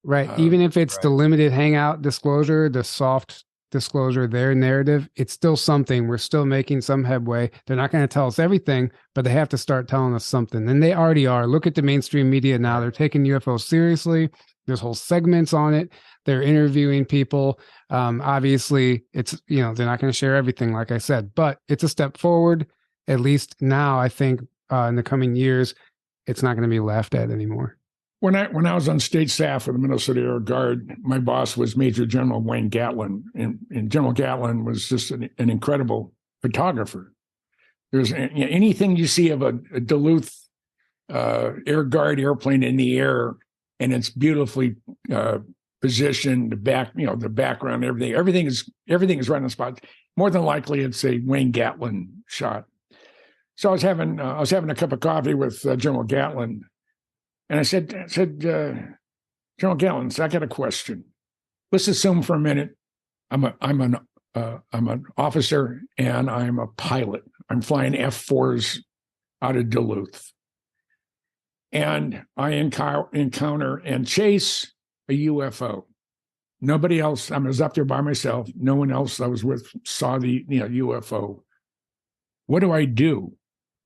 Right. Even if it's the limited hangout disclosure, the soft disclosure, their narrative, it's still something. We're still making some headway. They're not going to tell us everything, but they have to start telling us something. And they already are. Look at the mainstream media now. They're taking UFOs seriously. There's whole segments on it. They're interviewing people. Obviously, it's, they're not going to share everything, like I said, but it's a step forward. At least now, I think in the coming years, it's not going to be laughed at anymore. When I was on state staff with the Minnesota Air Guard, my boss was Major General Wayne Gatlin, and General Gatlin was just an incredible photographer. There's anything you see of a Duluth Air Guard airplane in the air, and it's beautifully positioned, the background, everything is right on the spot. More than likely, it's a Wayne Gatlin shot. So I was having a cup of coffee with General Gatlin. And I said, General Gatlin, I got a question. Let's assume for a minute I'm an officer and I'm a pilot. I'm flying F-4s out of Duluth, and I encounter and chase a UFO. Nobody else. I was up there by myself. No one else I was with saw the UFO. What do I do?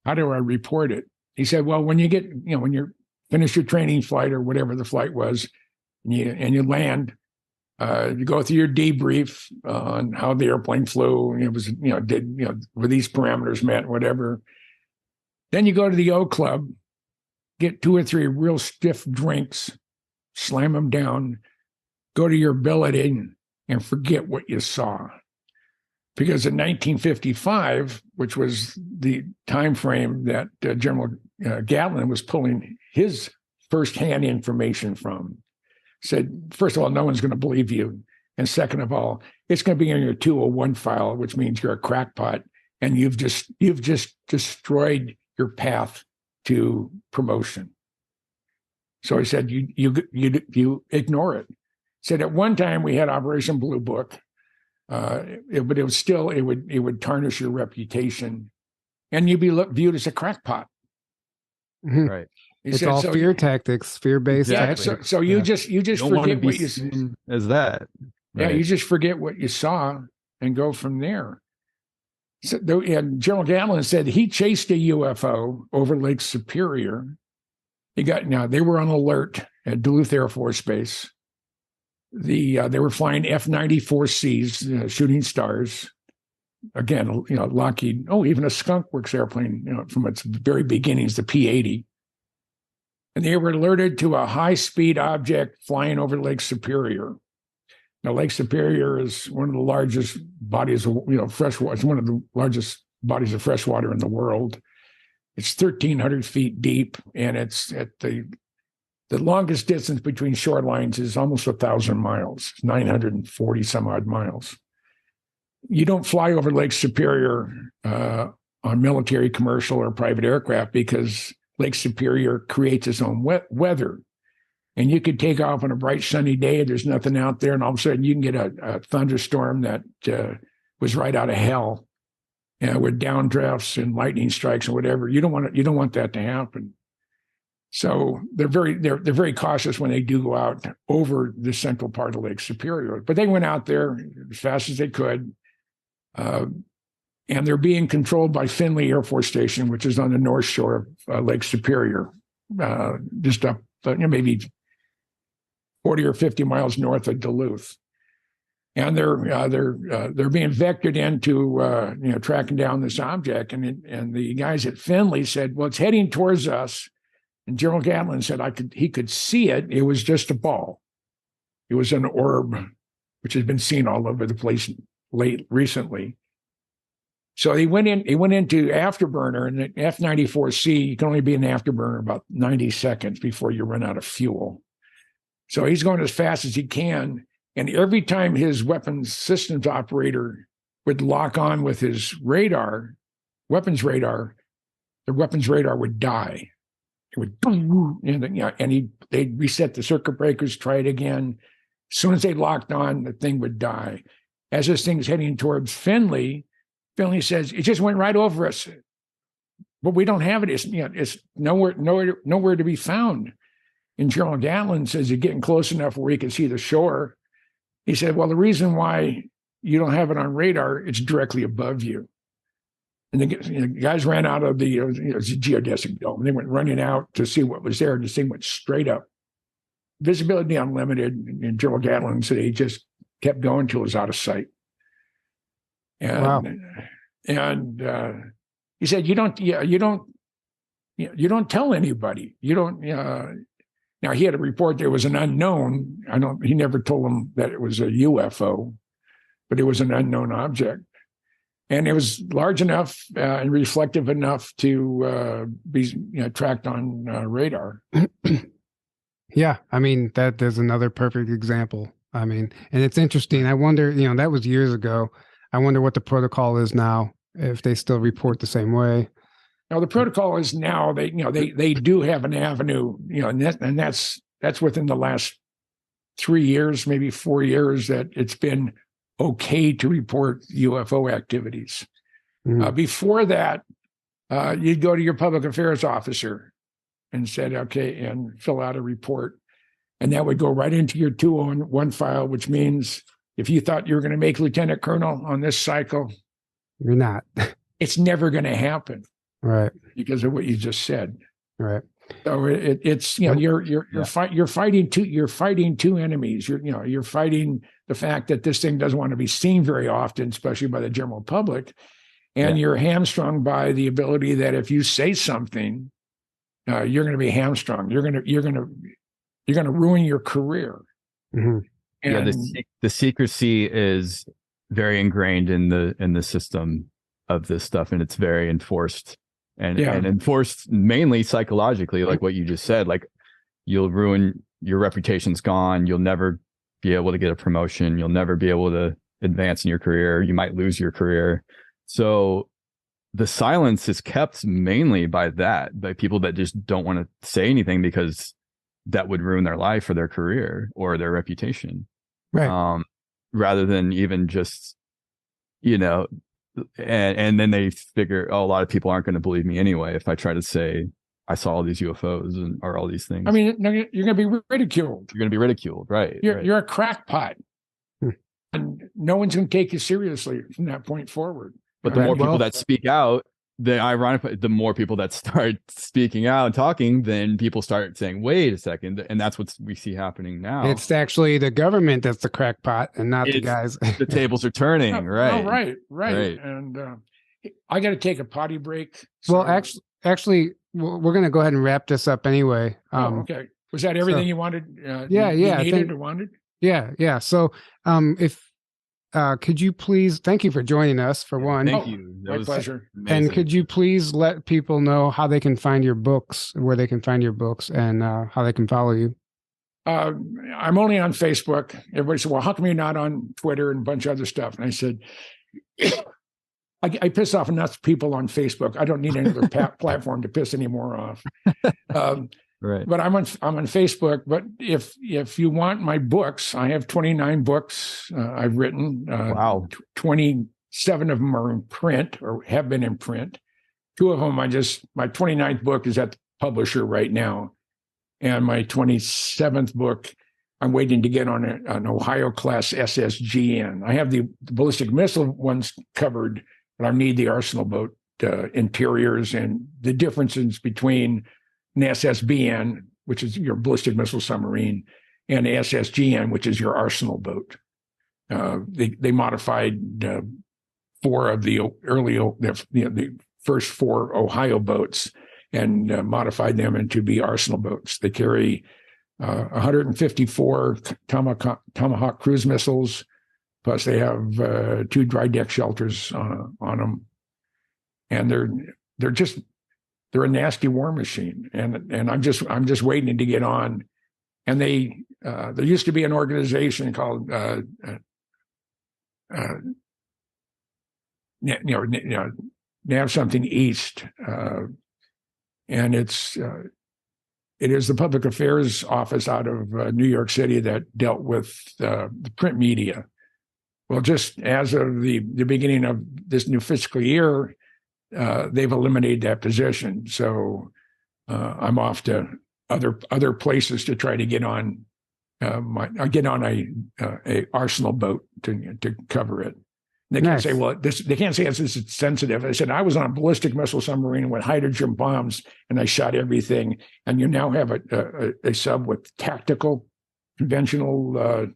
How do I report it? He said, well, when you're finish your training flight or whatever the flight was, and you land, you go through your debrief on how the airplane flew. It was, were these parameters met, whatever. Then you go to the O Club, get 2 or 3 real stiff drinks, slam them down, go to your billeting, and forget what you saw. Because in 1955, which was the time frame that General Gatlin was pulling his firsthand information from, said, first of all, no one's going to believe you. And second of all, it's going to be in your 201 file, which means you're a crackpot, and you've just destroyed your path to promotion. So he said, you ignore it. He said at one time we had Operation Blue Book, but it was still, it would tarnish your reputation, and you'd be viewed as a crackpot. Mm-hmm. Right. It's all fear tactics, fear-based tactics. So you just forget what you seen as that. Right. Yeah, you just forget what you saw and go from there. So, and General Gatlin said he chased a UFO over Lake Superior. They were on alert at Duluth Air Force Base. They were flying F-94Cs, shooting stars. Again, Lockheed. Oh, even a Skunk Works airplane, from its very beginnings, the P-80. And they were alerted to a high-speed object flying over Lake Superior. Now, Lake Superior is one of the largest bodies of freshwater. It's one of the largest bodies of freshwater in the world. It's 1,300 feet deep, and it's at the longest distance between shorelines is almost 1,000 miles, 940 some odd miles. You don't fly over Lake Superior on military, commercial, or private aircraft because Lake Superior creates its own weather. And you could take off on a bright sunny day, there's nothing out there, and all of a sudden you can get a thunderstorm that was right out of hell, with downdrafts and lightning strikes and whatever. You don't want that to happen. So they're very cautious when they do go out over the central part of Lake Superior. But they went out there as fast as they could, and they're being controlled by Finley Air Force Station, which is on the north shore of Lake Superior, just up maybe 40 or 50 miles north of Duluth. And they're being vectored into tracking down this object. And the guys at Finley said, well, it's heading towards us. And General Gatlin said he could see it. It was just a ball. It was an orb, which has been seen all over the place recently. So he went into afterburner, and the F-94C, you can only be in afterburner about 90 seconds before you run out of fuel. So he's going as fast as he can. And every time his weapons systems operator would lock on with his weapons radar, the weapons radar would die. It would boom, and they'd reset the circuit breakers, try it again. As soon as they locked on, the thing would die. As this thing's heading towards Finley says, it just went right over us. But we don't have it. It's nowhere to be found. And General Gatlin says, you're getting close enough where he can see the shore. He said, well, the reason why you don't have it on radar, it's directly above you. And the guys ran out of the geodesic dome. They went running out to see what was there, and the thing went straight up. Visibility unlimited. And General Gatlin said he just kept going until it was out of sight. And, wow. And he said, you don't tell anybody. You don't. Now he had a report there was an unknown. He never told them that it was a UFO, but it was an unknown object. And it was large enough and reflective enough to be tracked on radar. Yeah, I mean, there's another perfect example. I mean, and it's interesting. I wonder, that was years ago. I wonder what the protocol is now, if they still report the same way. Now, the protocol is now they do have an avenue, and that's within the last 3 years, maybe 4 years, that it's been okay to report UFO activities. Before that, you'd go to your public affairs officer and said, okay, and fill out a report. And that would go right into your 201 file, which means if you thought you were going to make lieutenant colonel on this cycle, you're not. It's never going to happen. Right. Because of what you just said. Right. So it's you're fighting two enemies. You're fighting the fact that this thing doesn't want to be seen very often, especially by the general public, and you're hamstrung by the ability that if you say something, you're going to be hamstrung. You're going to ruin your career. Mm-hmm. And the secrecy is very ingrained in the system of this stuff, and it's very enforced. And enforced mainly psychologically, like what you just said. Like, you'll ruin your reputation's gone. You'll never be able to get a promotion. You'll never be able to advance in your career. You might lose your career. So the silence is kept mainly by people that just don't want to say anything because that would ruin their life or their career or their reputation. Right. Rather than even just, and then they figure, a lot of people aren't going to believe me anyway if I try to say I saw all these UFOs or all these things. I mean, you're going to be ridiculed. You're going to be ridiculed, right? You're a crackpot, and no one's going to take you seriously from that point forward. But the more people that speak out, the more people that start speaking out and talking, then people start saying, "Wait a second," and that's what we see happening now. It's actually the government that's the crackpot, and not the guys. The tables are turning, right? Oh, right. And I got to take a potty break. So. Well, actually, we're going to go ahead and wrap this up anyway. Okay. Was that everything you wanted? Yeah. You needed or wanted? Yeah. So, if could you please, thank you for joining us for one. Thank you. My pleasure. Amazing. And could you please let people know how they can find your books, where they can find your books, and how they can follow you? I'm only on Facebook. Everybody said, well, how come you're not on Twitter and a bunch of other stuff? And I said, I piss off enough people on Facebook. I don't need another platform to piss any more off. Right. But I'm on Facebook. But if you want my books, I have 29 books I've written. Wow. 27 of them are in print or have been in print. 2 of them my 29th book is at the publisher right now. And my 27th book, I'm waiting to get on an Ohio class SSGN. I have the ballistic missile ones covered, but I need the arsenal boat interiors and the differences between an SSBN, which is your ballistic missile submarine, and SSGN, which is your arsenal boat. They modified 4 of the the first 4 Ohio boats and modified them into be arsenal boats. They carry 154 Tomahawk cruise missiles, plus they have 2 dry deck shelters on them, and they're a nasty war machine. And I'm just waiting to get on. And there used to be an organization called Nav something East. And it is the public affairs office out of New York City that dealt with the print media. Well, just as of the beginning of this new fiscal year, they've eliminated that position. So I'm off to other places to try to get on a arsenal boat to cover it. They can't say, well, they can't say it's sensitive. I said, I was on a ballistic missile submarine with hydrogen bombs and I shot everything. And you now have a sub with tactical, conventional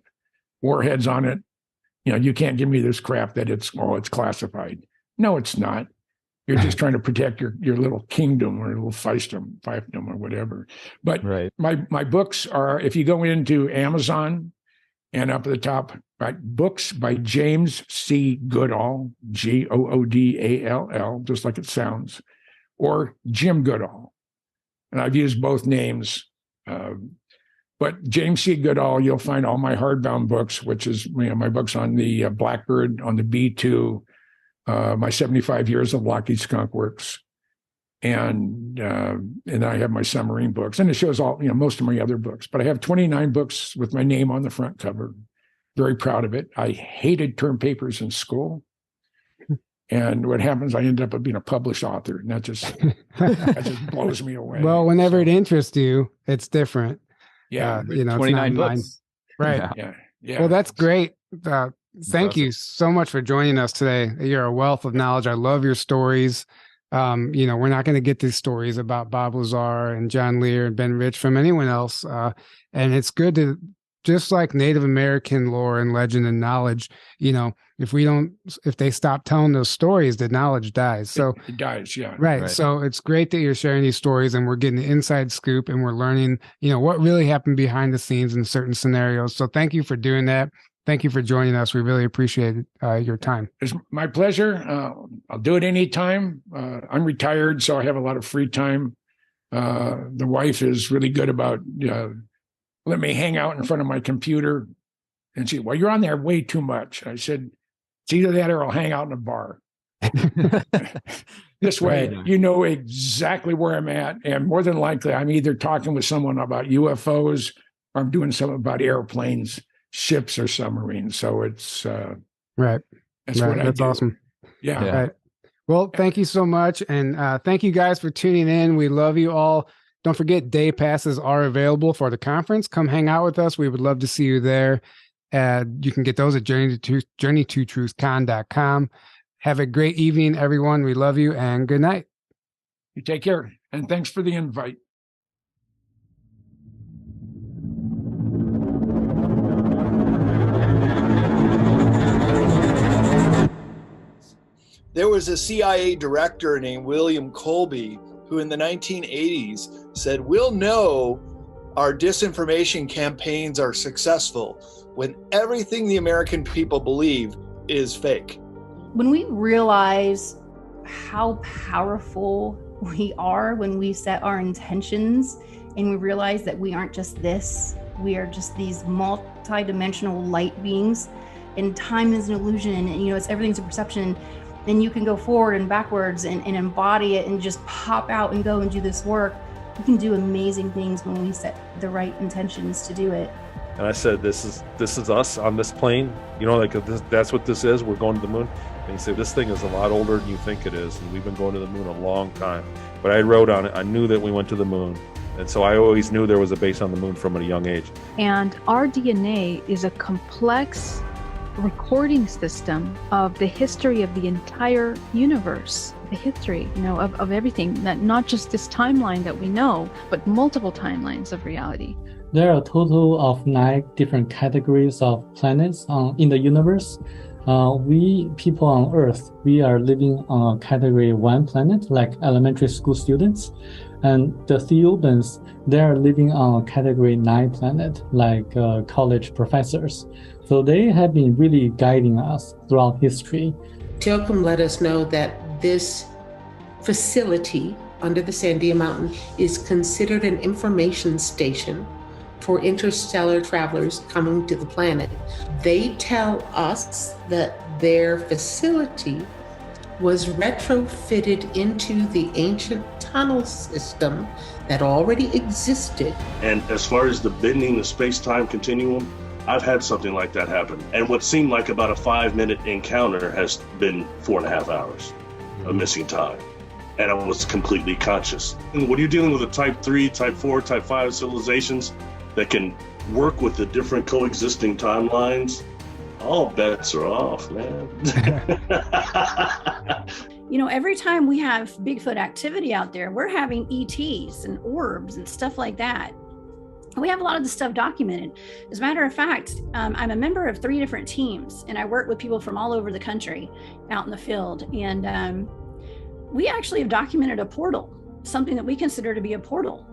warheads on it. You can't give me this crap that it's classified. No, it's not. You're just trying to protect your little kingdom or little fiefdom or whatever. But my books are, if you go into Amazon and up at the top, books by James C. Goodall, Goodall, just like it sounds, or Jim Goodall. And I've used both names. But James C. Goodall, you'll find all my hardbound books, which is my books on the Blackbird, on the B-2, my 75 years of Lockheed Skunk Works, and I have my submarine books, and it shows all most of my other books. But I have 29 books with my name on the front cover. Very proud of it. I hated term papers in school, and what happens, I ended up being a published author, and that just blows me away. Well, whenever it interests you, it's different. Yeah, 29 books, right? Yeah. Well, that's great. Thank you so much for joining us today. You're a wealth of knowledge. I love your stories. We're not going to get these stories about Bob Lazar and John Lear and Ben Rich from anyone else. And it's good to, just like Native American lore and legend and knowledge, if they stop telling those stories, the knowledge dies. So it dies. Yeah. Right. So it's great that you're sharing these stories and we're getting the inside scoop and we're learning, what really happened behind the scenes in certain scenarios. So thank you for doing that. Thank you for joining us. We really appreciate your time. It's my pleasure. I'll do it anytime. I'm retired, so I have a lot of free time. The wife is really good about let me hang out in front of my computer. And she, well, you're on there way too much. I said, it's either that or I'll hang out in a bar. This way, you know exactly where I'm at. And more than likely, I'm either talking with someone about UFOs or I'm doing something about airplanes, ships, or submarines. So it's right. That's what I do. That's awesome. Yeah. Right. Well, thank you so much. And thank you guys for tuning in. We love you all. Don't forget, day passes are available for the conference. Come hang out with us. We would love to see you there. You can get those at journeytotruthcon.com. Have a great evening, everyone. We love you and good night. You take care. And thanks for the invite. There was a CIA director named William Colby who in the 1980s said, we'll know our disinformation campaigns are successful when everything the American people believe is fake. When we realize how powerful we are when we set our intentions and we realize that we aren't just this, we are just these multi-dimensional light beings, and time is an illusion, and it's everything's a perception, then you can go forward and backwards and embody it and just pop out and go and do this work. We can do amazing things when we set the right intentions to do it. And I said, this is us on this plane. That's what this is. We're going to the moon. And he said, this thing is a lot older than you think it is. And we've been going to the moon a long time. But I wrote on it, I knew that we went to the moon. And so I always knew there was a base on the moon from a young age. And our DNA is a complex recording system of the history of the entire universe, the history, of everything, that not just this timeline that we know, but multiple timelines of reality. There are a total of 9 different categories of planets in the universe. We people on Earth, we are living on a category 1 planet, like elementary school students. And the Theobans, they are living on a category 9 planet, like college professors. So they have been really guiding us throughout history. Teokum let us know that this facility under the Sandia Mountain is considered an information station for interstellar travelers coming to the planet. They tell us that their facility was retrofitted into the ancient tunnel system that already existed. And as far as the bending the space-time continuum, I've had something like that happen. And what seemed like about a 5-minute encounter has been 4.5 hours of missing time. And I was completely conscious. And when you're dealing with a type 3, type 4, type 5 civilizations that can work with the different coexisting timelines, all bets are off, man. Every time we have Bigfoot activity out there, we're having ETs and orbs and stuff like that. We have a lot of this stuff documented. As a matter of fact, I'm a member of 3 different teams, and I work with people from all over the country out in the field. And we actually have documented a portal, something that we consider to be a portal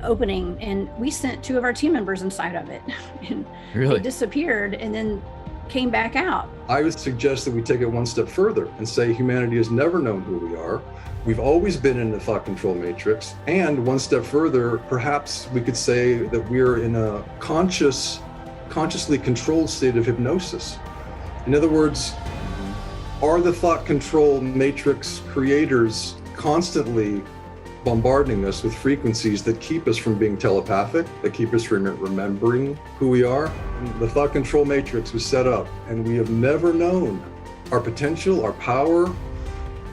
opening. And we sent 2 of our team members inside of it. And Really? They disappeared and then came back out. I would suggest that we take it one step further and say humanity has never known who we are. We've always been in the thought control matrix. And one step further, perhaps we could say that we're in a consciously controlled state of hypnosis. In other words, are the thought control matrix creators constantly bombarding us with frequencies that keep us from being telepathic, that keep us from remembering who we are? The thought control matrix was set up, and we have never known our potential, our power,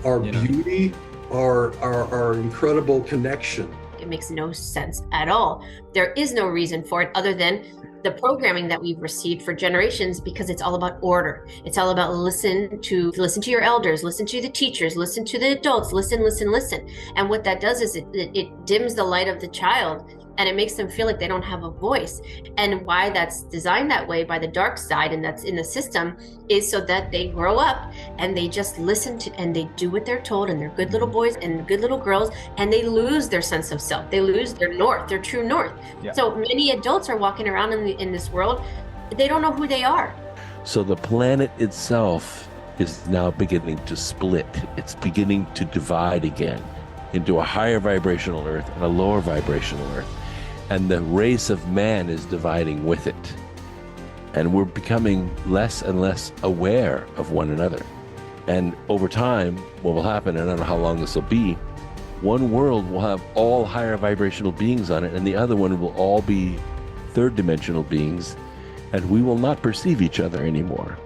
our beauty, our incredible connection. It makes no sense at all. There is no reason for it other than the programming that we've received for generations, because it's all about order. It's all about listen to your elders, listen to the teachers, listen to the adults, listen. And what that does is it dims the light of the child, and it makes them feel like they don't have a voice. And why that's designed that way by the dark side, and that's in the system, is so that they grow up and they just listen to, and they do what they're told, and they're good little boys and good little girls, and they lose their sense of self. They lose their north, their true north. Yeah. So many adults are walking around in this world, they don't know who they are. So the planet itself is now beginning to split. It's beginning to divide again into a higher vibrational Earth and a lower vibrational Earth. And the race of man is dividing with it. And we're becoming less and less aware of one another. And over time, what will happen, and I don't know how long this will be, one world will have all higher vibrational beings on it, and the other one will all be third dimensional beings, and we will not perceive each other anymore.